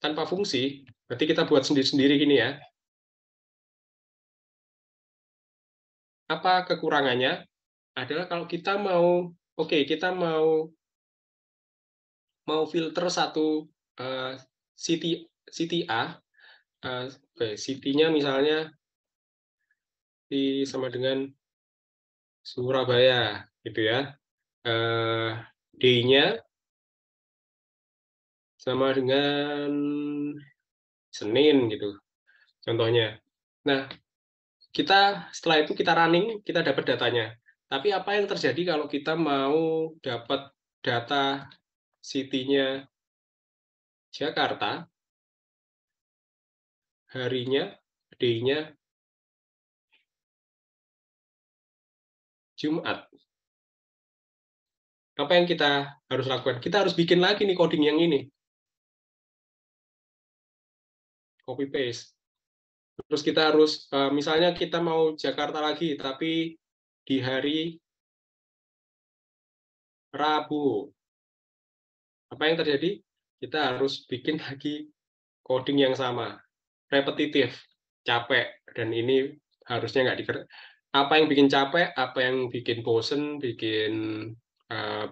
tanpa fungsi, berarti kita buat sendiri-sendiri gini ya. Apa kekurangannya? Adalah kalau kita mau, kita mau filter satu city A, city-nya misalnya sama dengan Surabaya, gitu ya. D-nya sama dengan Senin, gitu. Contohnya. Nah, setelah itu kita running, kita dapat datanya. Tapi apa yang terjadi kalau kita mau dapat data city-nya Jakarta, harinya, D-nya Jumat. Apa yang kita harus lakukan? Kita harus bikin lagi nih coding yang ini. Copy paste. Terus kita harus, misalnya kita mau Jakarta lagi, tapi di hari Rabu. Apa yang terjadi? Kita harus bikin lagi coding yang sama. Repetitif, capek. Dan ini harusnya nggak dikerjakan. Apa yang bikin capek, apa yang bikin bosen, bikin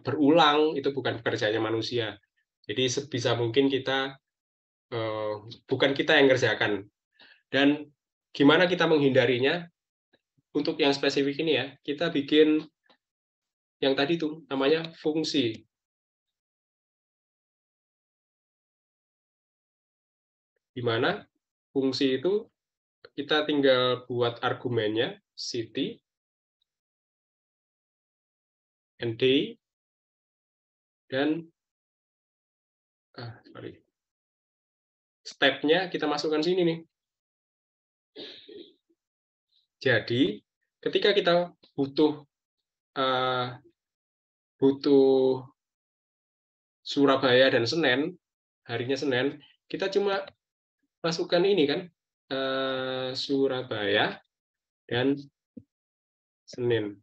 berulang, itu bukan pekerjaannya manusia. Jadi sebisa mungkin bukan kita yang ngerjakan. Dan gimana kita menghindarinya? Untuk yang spesifik ini ya, kita bikin yang tadi tuh namanya fungsi. Di mana fungsi itu kita tinggal buat argumennya city and day, dan step-nya kita masukkan sini nih. Jadi ketika kita butuh Surabaya dan Senen, harinya Senin, kita cuma masukkan ini kan, Surabaya dan Senin.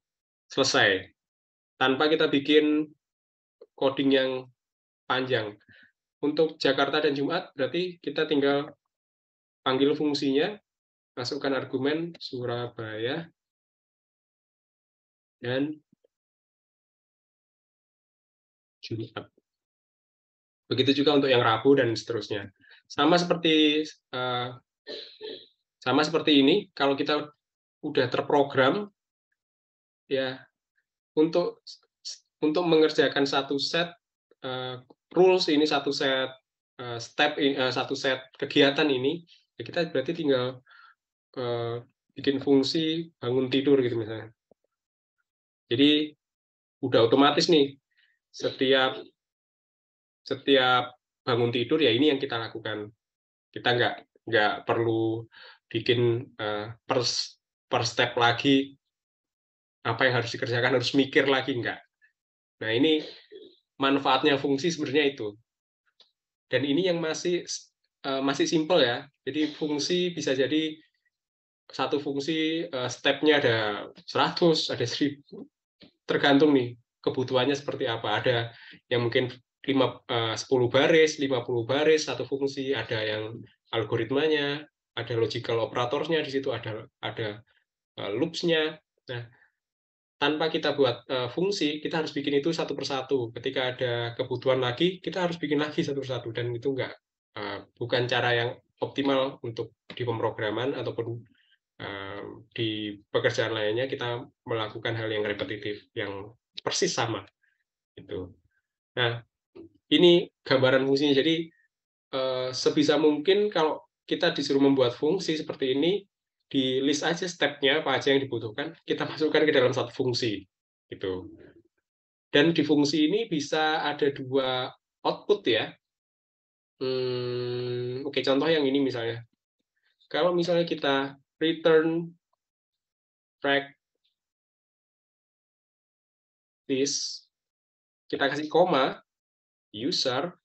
Selesai. Tanpa kita bikin coding yang panjang. Untuk Jakarta dan Jumat, berarti kita tinggal panggil fungsinya, masukkan argumen Surabaya dan Jumat. Begitu juga untuk yang Rabu dan seterusnya. Sama seperti ini, kalau kita udah terprogram, ya untuk mengerjakan satu set rules ini, satu set step, satu set kegiatan ini, ya kita berarti tinggal bikin fungsi bangun tidur gitu misalnya. Jadi udah otomatis nih, setiap bangun tidur ya ini yang kita lakukan. Kita nggak perlu bikin per step lagi apa yang harus dikerjakan, harus mikir lagi, enggak. Nah, ini manfaatnya fungsi sebenarnya itu. Dan ini yang masih simple ya. Jadi fungsi bisa jadi satu fungsi stepnya ada 100, ada 1000. Tergantung nih kebutuhannya seperti apa. Ada yang mungkin 10 baris, 50 baris satu fungsi, ada yang algoritmanya, ada logical operatornya di situ, ada loops-nya. Nah, tanpa kita buat fungsi, kita harus bikin itu satu persatu. Ketika ada kebutuhan lagi, kita harus bikin lagi satu persatu, dan itu bukan cara yang optimal untuk di pemrograman ataupun di pekerjaan lainnya. Kita melakukan hal yang repetitif, yang persis sama. Gitu. Nah, ini gambaran fungsinya. Jadi sebisa mungkin kalau kita disuruh membuat fungsi seperti ini, di list aja step-nya apa aja yang dibutuhkan, kita masukkan ke dalam satu fungsi gitu. Dan di fungsi ini bisa ada 2 output ya. Oke, contoh yang ini misalnya. Kalau misalnya kita return practice, kita kasih koma user,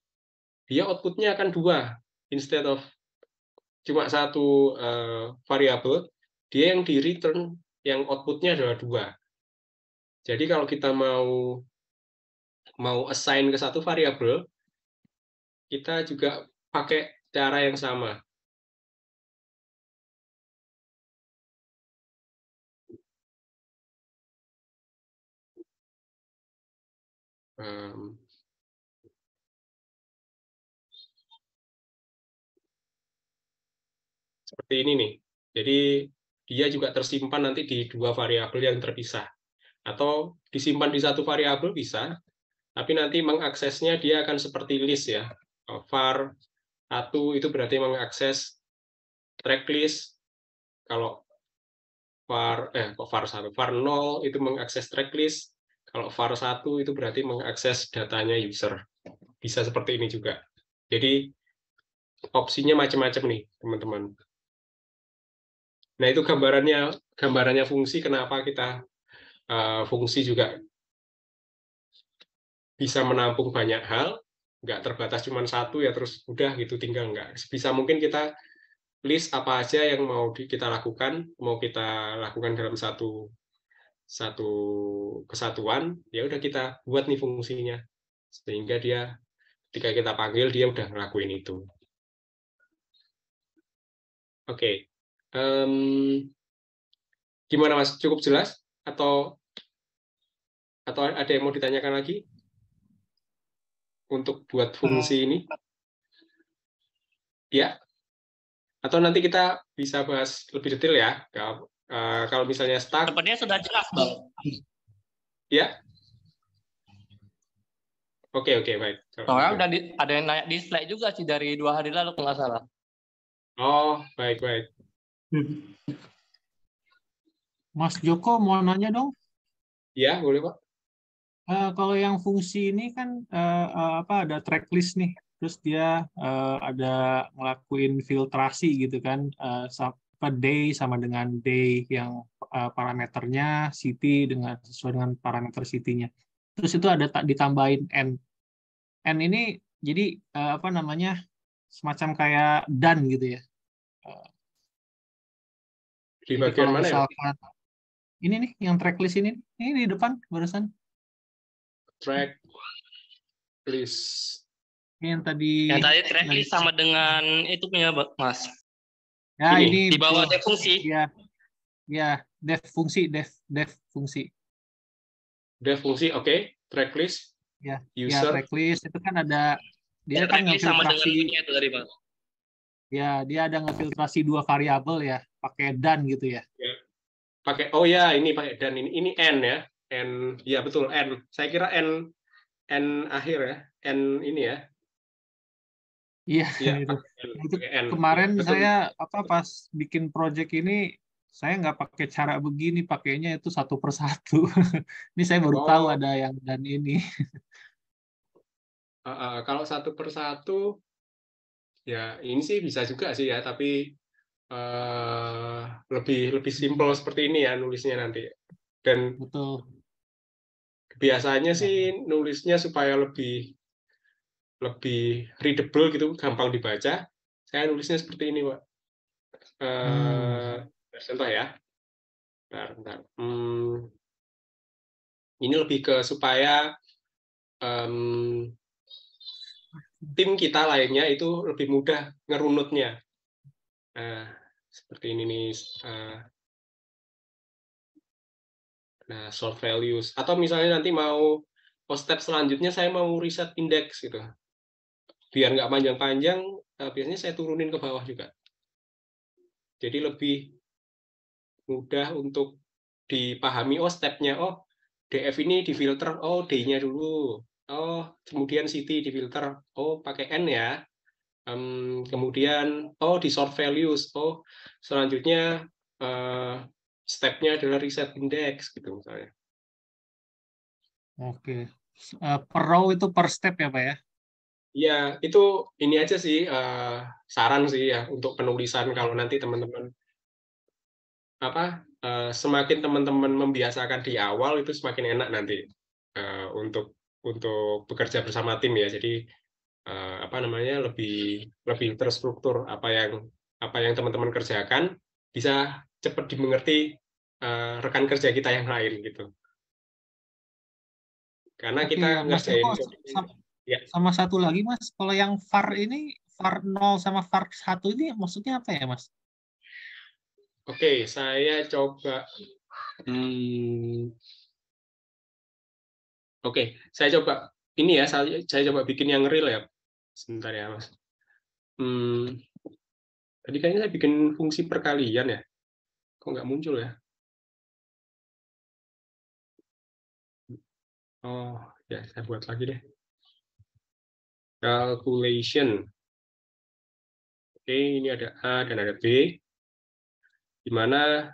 dia outputnya akan 2 instead of cuma satu variabel, dia yang di return, yang outputnya adalah 2. Jadi kalau kita mau assign ke satu variabel, kita juga pakai cara yang sama. Seperti ini nih. Jadi dia juga tersimpan nanti di 2 variabel yang terpisah. Atau disimpan di satu variabel bisa, tapi nanti mengaksesnya dia akan seperti list ya. Var 1 itu berarti mengakses tracklist. Kalau var 0 itu mengakses tracklist. Kalau var 1 itu berarti mengakses datanya user. Bisa seperti ini juga. Jadi opsinya macam-macam nih, teman-teman. Nah, itu gambarannya fungsi, kenapa kita fungsi juga bisa menampung banyak hal, nggak terbatas cuma satu ya terus udah gitu tinggal, nggak. Sebisa mungkin kita list apa aja yang mau kita lakukan, mau kita lakukan dalam satu kesatuan, ya udah kita buat nih fungsinya, sehingga dia ketika kita panggil dia udah ngelakuin itu. Oke. Gimana Mas? Cukup jelas? Atau ada yang mau ditanyakan lagi untuk buat fungsi ini? Ya? Atau nanti kita bisa bahas lebih detail ya? Kalau misalnya stack. Sepertinya sudah jelas, Bang. Ya? Oke, baik. Soalnya ada yang nanya di slide juga sih dari 2 hari lalu kalau nggak salah. Oh, baik. Mas Joko mau nanya dong. Ya, boleh Pak. Kalau yang fungsi ini kan ada tracklist nih, terus dia ada ngelakuin filtrasi gitu kan, day sama dengan day yang parameternya, city dengan sesuai dengan parameter city-nya. Terus itu ada ditambahin n. N ini jadi semacam kayak done gitu ya. Di Jadi bagian kalau mana ya? misalkan ini nih yang tracklist ini di depan barusan. Tracklist. Yang tadi tracklist sama dengan itu punya Mas. Ya, ini di bawah dev fungsi. Ya, dev fungsi. Dev fungsi, oke. Tracklist. Ya, user. tracklist itu kan ada dia kan ngefiltrasi. Itu tadi, Bang. Ya, dia ada ngefiltrasi 2 variabel ya, pakai dan gitu ya. Pakai ini pakai dan ini n ya. N, ya betul n. Saya kira n akhir ya. N ini ya. Iya, itu kemarin ya, saya pas bikin project ini saya nggak pakai cara begini, pakainya itu 1 per 1. Ini saya baru tahu ada yang dan ini. Kalau 1 per 1 ya ini sih bisa juga sih ya, tapi lebih simple seperti ini ya nulisnya nanti. Dan betul. Biasanya sih nulisnya supaya lebih readable gitu, gampang dibaca. Saya nulisnya seperti ini, Pak. Contoh ya. Bentar. Ini lebih ke supaya tim kita lainnya itu lebih mudah ngerunutnya. Nah, seperti ini nih. Nah, sort values. Atau misalnya nanti mau step selanjutnya saya mau riset index gitu. Biar nggak panjang-panjang, biasanya saya turunin ke bawah juga. Jadi lebih mudah untuk dipahami, stepnya, DF ini difilter, D-nya dulu, kemudian city difilter, pakai N ya, kemudian, di sort values, selanjutnya stepnya adalah reset index, gitu misalnya. Oke. Per row itu per step ya, Pak ya? Ya, itu ini aja sih, saran sih ya, untuk penulisan kalau nanti teman-teman semakin teman-teman membiasakan di awal itu semakin enak nanti untuk bekerja bersama tim ya. Jadi lebih terstruktur apa yang teman-teman kerjakan bisa cepat dimengerti rekan kerja kita yang lain gitu. Karena kita ngerjain sama satu lagi Mas, kalau yang var ini var 0 sama var 1 ini maksudnya apa ya Mas? Oke, saya coba. Saya coba ini ya. Saya coba bikin yang real ya. Sebentar ya, Mas. Tadi kayaknya saya bikin fungsi perkalian ya. Kok nggak muncul ya? Ya, saya buat lagi deh. Calculation. Oke, ini ada A dan ada B. Di mana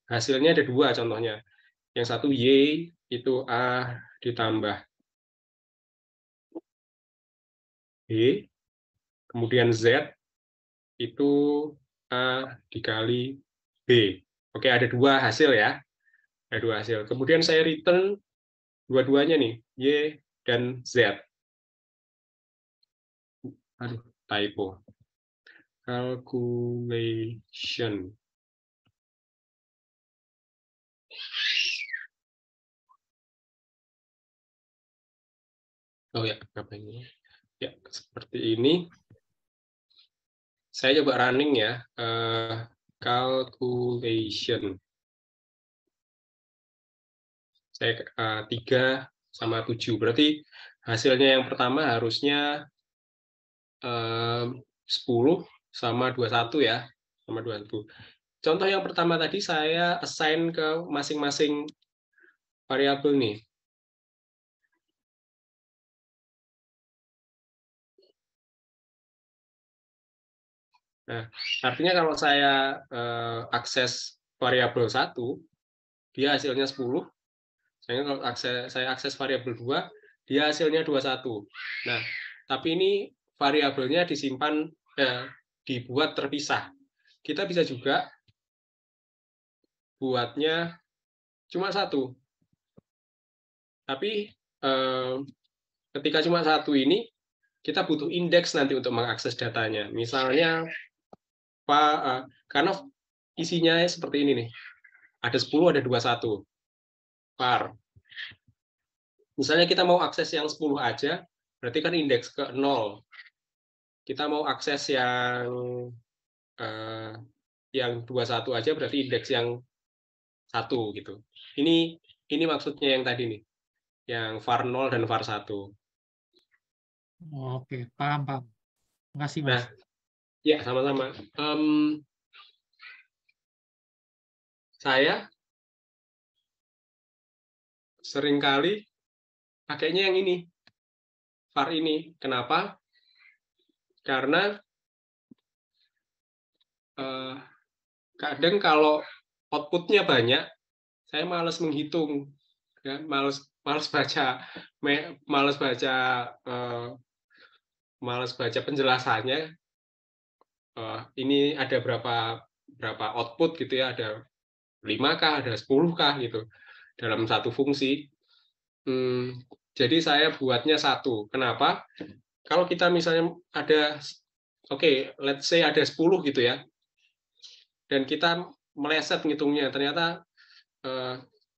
hasilnya ada 2 contohnya. Yang satu Y itu A ditambah B, kemudian Z itu A dikali B. Oke, ada 2 hasil ya. Ada 2 hasil. Kemudian saya return dua-duanya nih, Y dan Z. Aduh, typo. Calculation. Ya, apa ini? Ya, seperti ini. Saya coba running ya. Calculation. Saya 3 sama 7. Berarti hasilnya yang pertama harusnya 10 sama 21 ya. Sama 21. Contoh yang pertama tadi saya assign ke masing-masing variabel nih. Nah, artinya kalau saya akses variabel 1, dia hasilnya 10. Kalau saya akses variabel 2, dia hasilnya 21. Nah, tapi ini variabelnya disimpan, dibuat terpisah. Kita bisa juga buatnya cuma 1. Tapi ketika cuma 1 ini, kita butuh indeks nanti untuk mengakses datanya. Misalnya, karena isinya seperti ini nih. Ada 10, ada 21. Var. Misalnya kita mau akses yang 10 aja, berarti kan indeks ke 0. Kita mau akses yang 21 aja, berarti indeks yang 1 gitu. Ini maksudnya yang tadi nih. Yang var 0 dan var 1. Oke, paham. Terima kasih, Mas. Nah, ya, sama-sama. Saya seringkali pakainya yang ini, var ini. Kenapa? Karena kadang kalau outputnya banyak, saya malas menghitung, ya, malas baca penjelasannya. Ini ada berapa output gitu ya, ada 5K, ada 10K gitu dalam satu fungsi. Jadi saya buatnya 1. Kenapa? Kalau kita misalnya ada, let's say ada 10 gitu ya, dan kita meleset ngitungnya, ternyata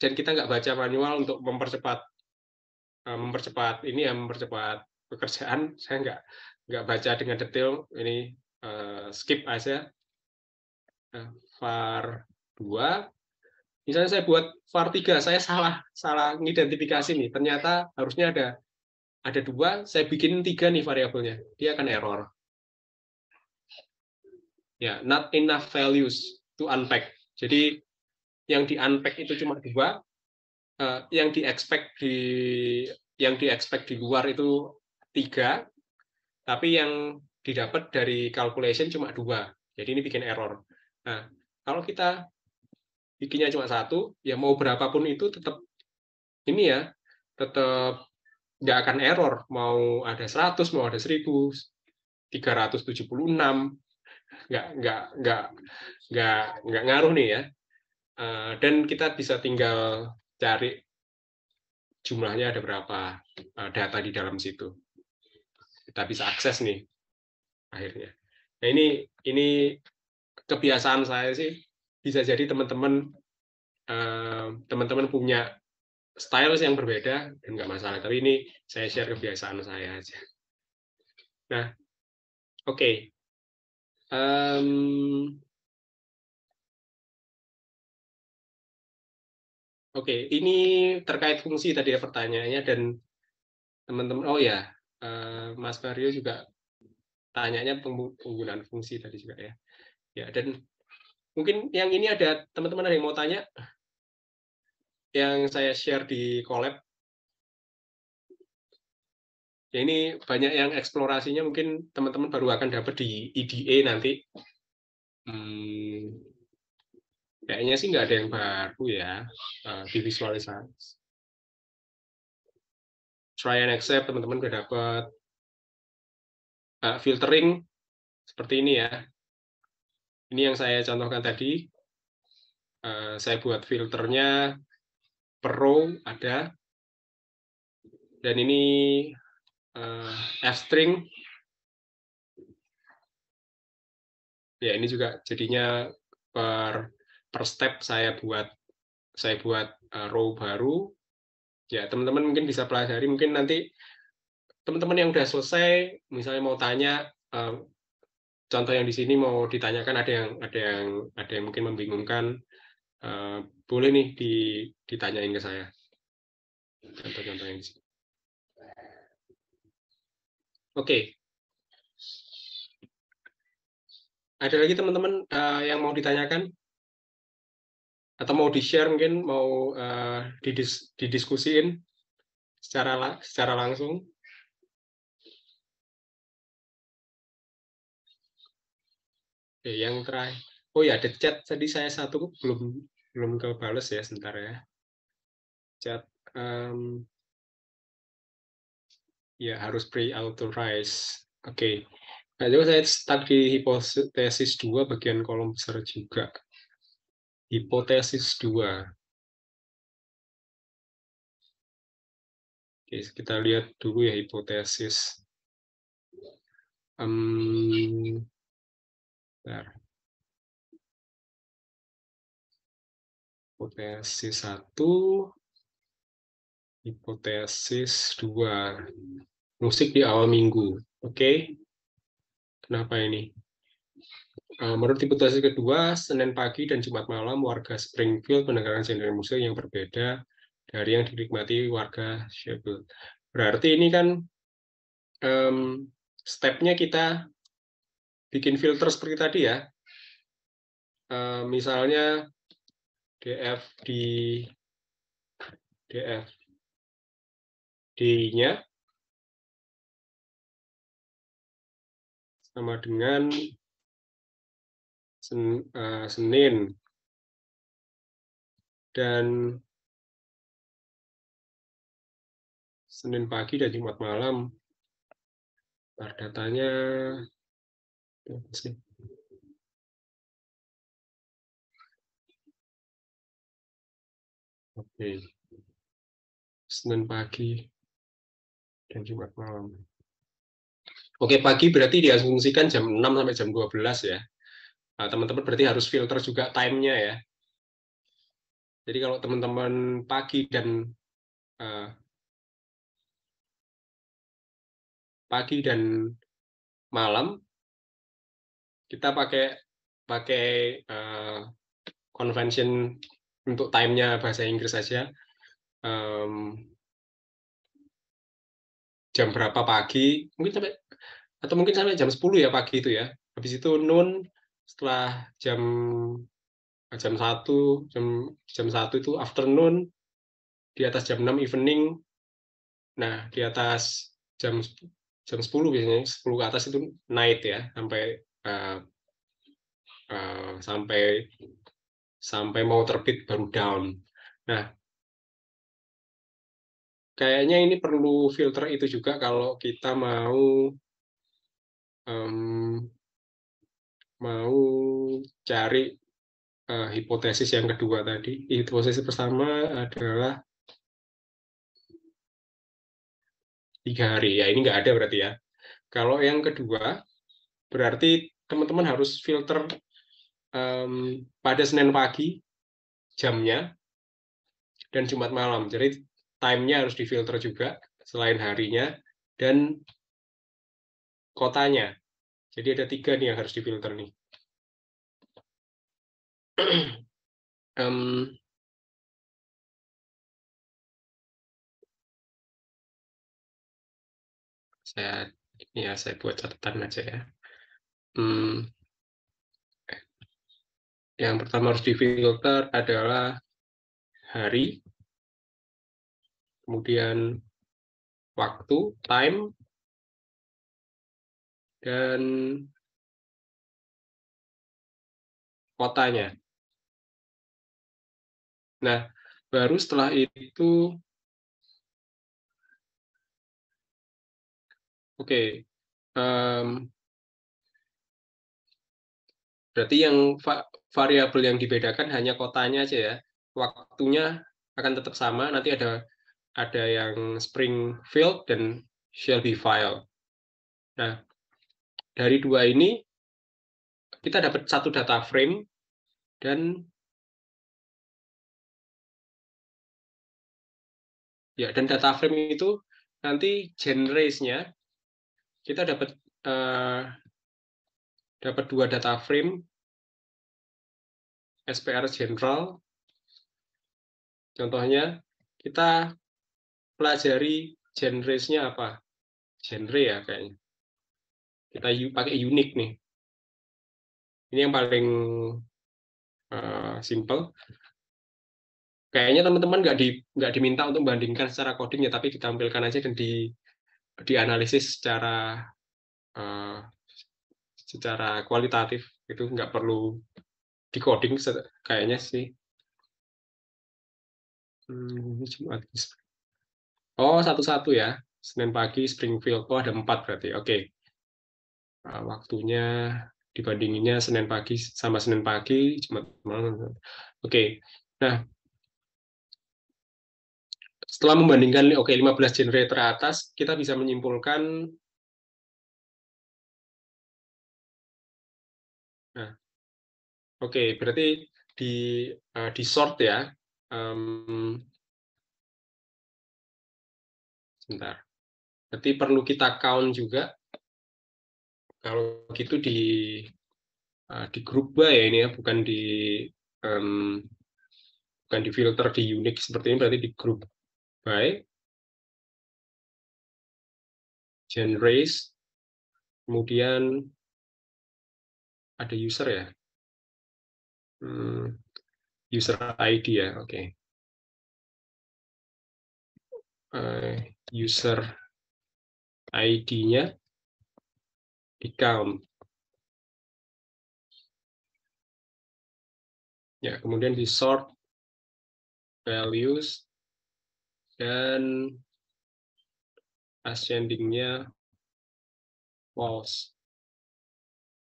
dan kita nggak baca manual untuk mempercepat pekerjaan, saya nggak baca dengan detail, ini skip aja. Var 2, misalnya saya buat var 3, saya salah ngidentifikasi nih, ternyata harusnya ada 2, saya bikin 3 nih variabelnya, dia akan error. Ya, not enough values to unpack. Jadi yang di unpack itu cuma 2, yang di expect di luar itu 3, tapi yang didapat dari calculation cuma 2. Jadi ini bikin error. Nah, kalau kita bikinnya cuma 1, ya mau berapapun itu tetap ini ya, tetap nggak akan error. Mau ada 100, mau ada 1376, nggak ngaruh nih ya. Dan kita bisa tinggal cari jumlahnya ada berapa data di dalam situ. Kita bisa akses nih akhirnya. Nah, ini kebiasaan saya sih. Bisa jadi teman-teman punya style yang berbeda dan nggak masalah. Tapi ini saya share kebiasaan saya aja. Nah, oke. Oke, ini terkait fungsi tadi ya pertanyaannya, dan teman-teman, Mas Mario juga tanyanya penggunaan fungsi tadi juga ya. Ya, dan mungkin yang ini ada teman-teman ada yang mau tanya yang saya share di collab. Ya, ini banyak yang eksplorasinya mungkin teman-teman baru akan dapat di EDA nanti. Kayaknya sih nggak ada yang baru ya di visualisasi. Try and accept, teman-teman udah dapat. Filtering seperti ini ya. Ini yang saya contohkan tadi. Saya buat filternya per row ada. Dan ini f-string. Ya, ini juga jadinya per step saya buat row baru. Ya, teman-teman mungkin bisa pelajari. Mungkin nanti teman-teman yang udah selesai, misalnya mau tanya, contoh yang di sini mau ditanyakan, ada yang mungkin membingungkan, boleh nih ditanyain ke saya. Contoh-contoh yang di sini. Oke. Ada lagi teman-teman yang mau ditanyakan? Atau mau di-share mungkin, mau didiskusiin secara langsung? Oke, yang terakhir. Oh ya, ada chat tadi saya satu belum kebales ya, sebentar ya. Chat ya harus pre-authorize. Oke. Nah, coba saya start di hipotesis 2 bagian kolom besar juga. Hipotesis 2. Oke, kita lihat dulu ya hipotesis. Hipotesis 1, hipotesis 2. Musik di awal minggu. Oke. Kenapa ini? Menurut hipotesis kedua, Senin pagi dan Jumat malam warga Springfield mendengarkan genre musik yang berbeda dari yang dinikmati warga Sheffield. Berarti ini kan step-nya kita bikin filter seperti tadi ya. Misalnya DFD-nya sama dengan Senin dan Senin pagi dan Jumat malam. Datanya oke. Senin pagi dan Jumat malam. Oke, pagi berarti diasumsikan jam 6 sampai jam 12 ya. Nah, teman-teman berarti harus filter juga time-nya ya. Jadi kalau teman-teman pagi dan malam, kita pakai convention untuk time-nya bahasa Inggris saja. Jam berapa pagi, mungkin sampai jam 10 ya pagi itu ya. Habis itu noon, setelah jam 1 itu afternoon, di atas jam 6 evening. Nah, di atas jam 10 biasanya, 10 ke atas itu night ya, sampai mau terbit baru down. Nah, kayaknya ini perlu filter itu juga kalau kita mau cari hipotesis yang kedua tadi. Hipotesis pertama adalah 3 hari. Ya, ini nggak ada berarti ya. Kalau yang kedua, berarti teman-teman harus filter pada Senin pagi, jamnya, dan Jumat malam. Jadi time-nya harus difilter juga, selain harinya, dan kotanya. Jadi ada 3 nih yang harus difilter nih. Saya buat catatan aja ya. Yang pertama harus difilter adalah hari, kemudian waktu, time, dan kotanya. Nah, baru setelah itu, oke, berarti yang variabel yang dibedakan hanya kotanya aja ya. Waktunya akan tetap sama, nanti ada yang Springfield dan Shelbyville. Nah, dari 2 ini kita dapat 1 data frame dan data frame itu nanti genres-nya kita dapat 2 data frame SPR general. Contohnya kita pelajari genres-nya apa? Genre ya kayaknya. Kita pakai unique nih. Ini yang paling simple. Kayaknya teman-teman nggak diminta untuk membandingkan secara codingnya, tapi ditampilkan aja dan dianalisis secara secara kualitatif, itu nggak perlu decoding kayaknya sih. Oh, satu-satu ya. Senin pagi Springfield. Oh, ada 4 berarti. Oke. Waktunya dibandinginnya Senin pagi sama Senin pagi, Jumat malam. Oke. Nah, setelah membandingkan 15 genre teratas, kita bisa menyimpulkan berarti di sort ya. Sebentar. Berarti perlu kita count juga. Kalau gitu di group by ya ini ya, bukan di filter di unique seperti ini, berarti di group by genres, kemudian ada user ya, user ID ya, oke. User ID-nya di count. Ya, kemudian di sort values dan ascending-nya false.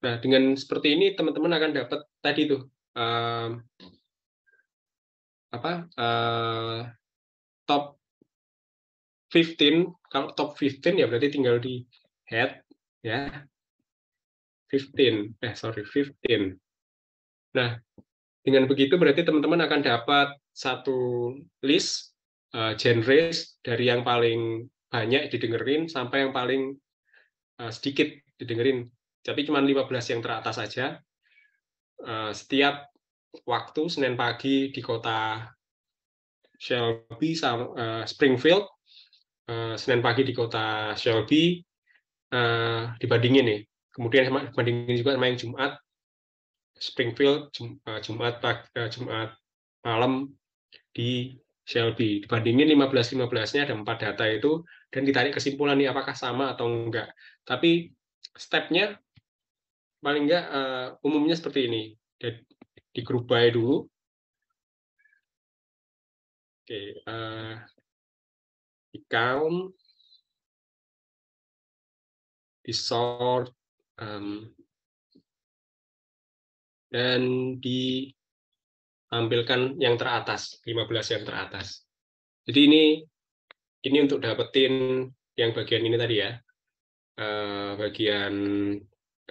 Nah, dengan seperti ini teman-teman akan dapat tadi tuh top 15. Kalau top 15 ya berarti tinggal di head ya. 15. Nah, dengan begitu berarti teman-teman akan dapat satu list genres dari yang paling banyak didengerin sampai yang paling sedikit didengerin. Tapi cuma 15 yang teratas saja. Setiap waktu Senin pagi di kota Shelby Springfield, Senin pagi di kota Shelby, dibandingin nih. Kemudian bandingin juga sama yang Jumat Springfield, Jumat malam di Shelby. Dibandingin 15-15-nya ada 4 data itu, dan ditarik kesimpulan nih apakah sama atau enggak. Tapi step-nya paling enggak umumnya seperti ini. Di group by dulu. Oke, di count, di sort, dan ditampilkan yang teratas, 15 yang teratas. Jadi ini untuk dapetin yang bagian ini tadi ya, bagian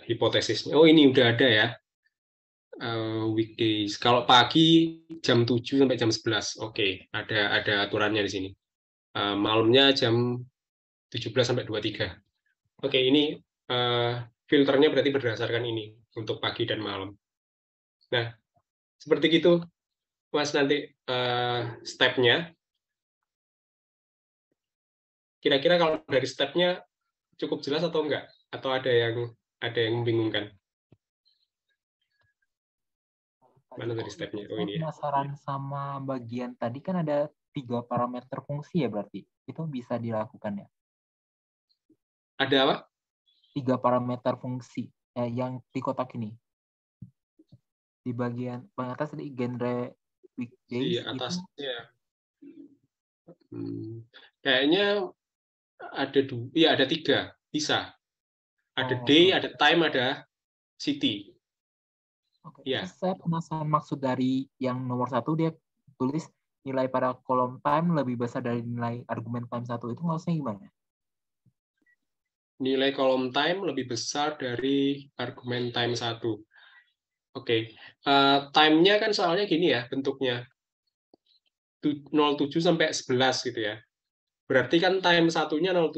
hipotesisnya. Oh, ini udah ada ya, weekdays. Kalau pagi jam 7 sampai jam 11, oke, ada aturannya di sini. Malamnya jam 17 sampai 23. Oke, ini filternya berarti berdasarkan ini untuk pagi dan malam. Nah, seperti gitu, Mas, nanti step-nya. Kira-kira kalau dari step-nya cukup jelas atau enggak? Atau ada yang membingungkan? Mana dari step-nya? Oh, ini ya. Penasaran sama bagian tadi kan ada 3 parameter fungsi ya berarti. Itu bisa dilakukan ya? Ada apa? 3 parameter fungsi yang di kotak ini. Di bagian atas di genre weekdays. Di atasnya. Kayaknya ada 2, iya ada 3, bisa. Ada day, ada time, ada city. Oke. Ya. Saya penasaran maksud dari yang nomor 1, dia tulis nilai pada kolom time lebih besar dari nilai argumen time 1. Itu maksudnya gimana? Nilai kolom time lebih besar dari argumen time 1. Oke. Time-nya kan soalnya gini ya bentuknya. 07 sampai 11 gitu ya. Berarti kan time satunya 07.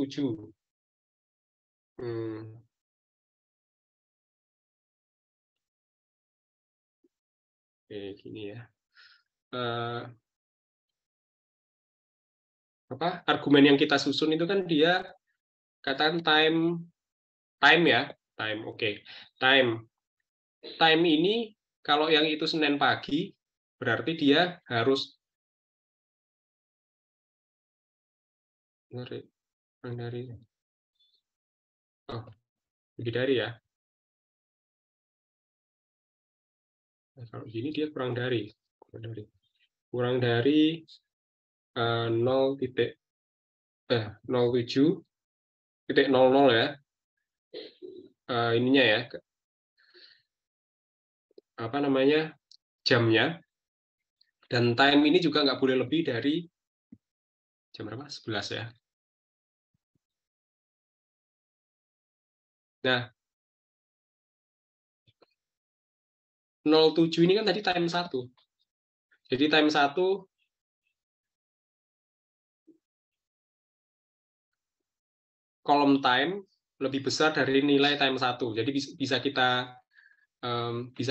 Oke, gini ya. Argumen yang kita susun itu kan dia katakan time ya, time. Oke. Time ini kalau yang itu Senin pagi berarti dia harus dari lebih dari ya. Nah, kalau gini dia kurang dari 0,07.00 ya. Ininya ya, apa namanya, jamnya. Dan time ini juga nggak boleh lebih dari jam berapa? 11 ya. Nah, 07 ini kan tadi time 1. Jadi time 1 kolom time lebih besar dari nilai time 1. Jadi bisa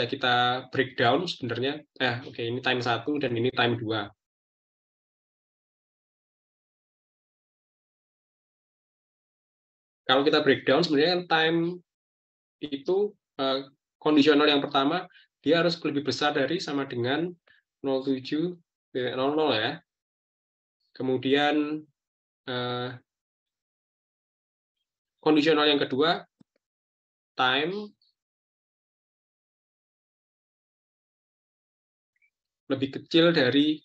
kita breakdown sebenarnya. Oke, ini time 1 dan ini time 2. Kalau kita breakdown sebenarnya kan time itu kondisional yang pertama dia harus lebih besar dari sama dengan 07.00 ya. Kemudian kondisional yang kedua, time lebih kecil dari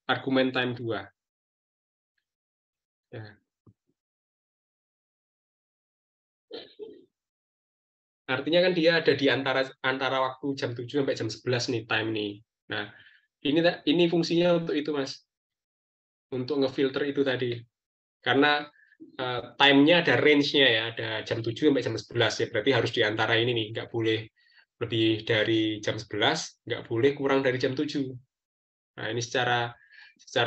argumen time 2. Ya. Artinya kan dia ada di antara waktu jam 7 sampai jam 11 nih time nih. Nah, ini fungsinya untuk itu, Mas. Untuk ngefilter itu tadi. Karena time-nya ada range-nya ya, ada jam 7 sampai jam 11 ya. Berarti harus di antara ini nih, nggak boleh lebih dari jam 11, nggak boleh kurang dari jam 7. Nah, ini secara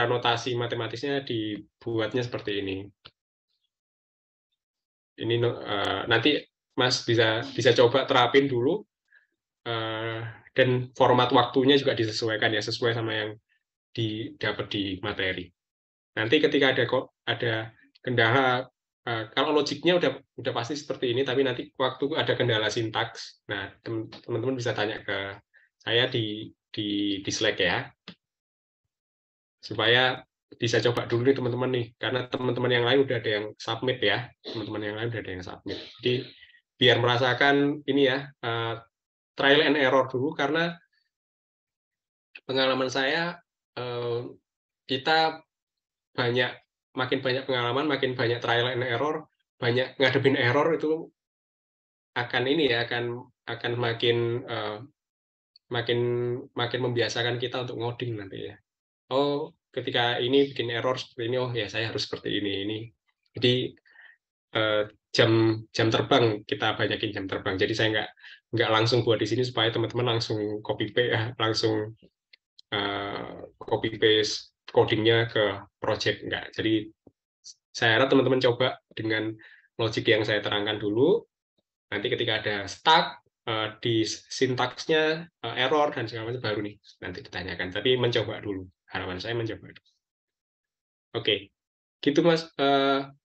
notasi matematisnya dibuatnya seperti ini. Ini nanti Mas bisa coba terapin dulu, dan format waktunya juga disesuaikan ya, sesuai sama yang didapat di materi. Nanti ketika ada kendala, kalau logiknya udah pasti seperti ini, tapi nanti waktu ada kendala sintaks, nah teman-teman bisa tanya ke saya di Slack ya, supaya bisa coba dulu nih teman-teman nih, karena teman-teman yang lain udah ada yang submit ya, Jadi biar merasakan ini ya, trial and error dulu, karena pengalaman saya kita makin banyak pengalaman, makin banyak trial and error, banyak ngadepin error itu akan ini ya, akan makin membiasakan kita untuk ngoding nanti ya. Oh, ketika ini bikin error seperti ini, oh ya saya harus seperti ini. Jadi jam terbang, kita banyakin jam terbang. Jadi saya nggak langsung buat di sini supaya teman-teman langsung copy paste codingnya ke project, enggak. Jadi saya harap teman-teman coba dengan logik yang saya terangkan dulu. Nanti ketika ada stuck di sintaksnya, error dan segala macam, baru nih nanti ditanyakan. Tapi mencoba dulu. Harapan saya mencoba dulu. Oke, gitu Mas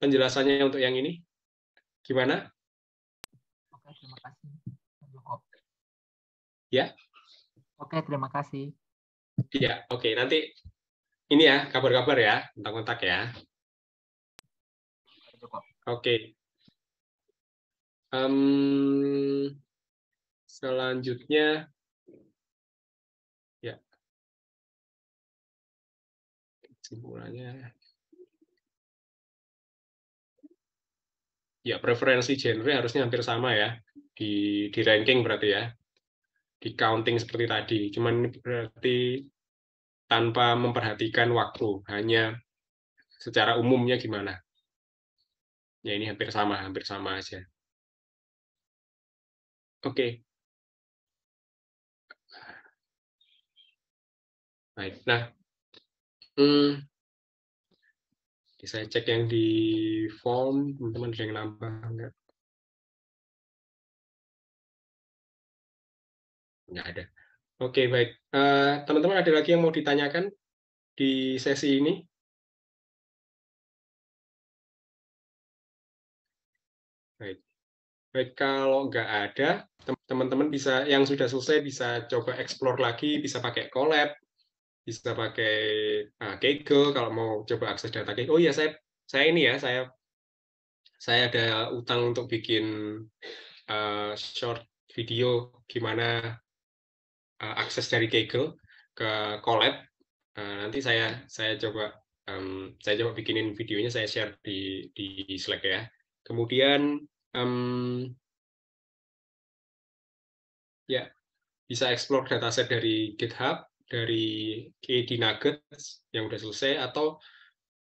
penjelasannya untuk yang ini. Gimana? Oke, terima kasih. Joko. Ya. Oke, terima kasih. Iya, oke. Nanti ini ya, kabar-kabar ya, kontak-kontak ya. Oke. Selanjutnya, ya. Kesimpulannya. Ya, preferensi genre harusnya hampir sama ya. Di ranking berarti ya. Di counting seperti tadi. Cuman ini berarti tanpa memperhatikan waktu, hanya secara umumnya gimana. Ya, ini hampir sama aja. Oke. Baik. Nah, saya cek yang di form, teman-teman ada yang nambah enggak? Nggak ada. Oke, baik. Teman-teman ada lagi yang mau ditanyakan di sesi ini? Baik. Baik, kalau nggak ada, teman-teman bisa, yang sudah selesai bisa coba explore lagi, bisa pakai Colab, bisa pakai Kaggle kalau mau coba akses data. Oh iya, saya ini ya, saya ada utang untuk bikin short video gimana akses dari Kaggle ke Colab. Nanti saya coba bikinin videonya, saya share di Slack ya. Kemudian ya bisa explore dataset dari GitHub, dari KD Nuggets yang udah selesai, atau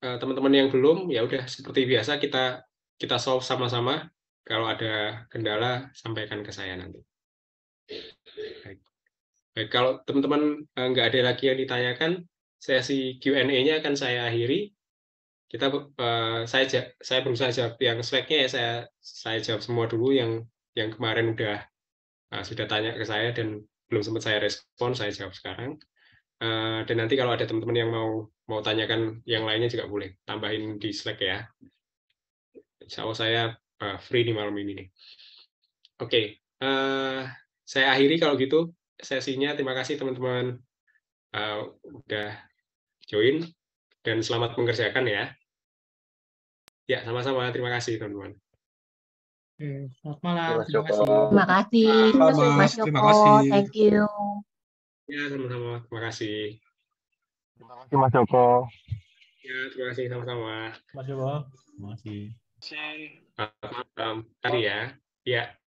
teman-teman yang belum, ya udah seperti biasa kita solve sama-sama. Kalau ada kendala sampaikan ke saya nanti. Baik, kalau teman-teman nggak ada lagi yang ditanyakan, sesi Q&A-nya akan saya akhiri. Saya berusaha jawab yang Slack-nya ya, saya jawab semua dulu yang kemarin sudah tanya ke saya dan belum sempat saya respon, saya jawab sekarang. Dan nanti kalau ada teman-teman yang mau tanyakan yang lainnya juga boleh tambahin di Slack ya. Insya Allah saya free di malam ini nih. Oke, saya akhiri kalau gitu sesinya. Terima kasih teman-teman udah join dan selamat mengerjakan ya. Ya, sama-sama. Terima kasih teman-teman. Selamat malam. Terima kasih. Terima kasih, Mas Joko. Terima kasih. Thank you. Ya, sama-sama. Terima kasih. Terima kasih Mas Joko. Ya, terima kasih sama-sama. Mas Joko. Terima kasih. Selamat malam. Tadi ya. Ya.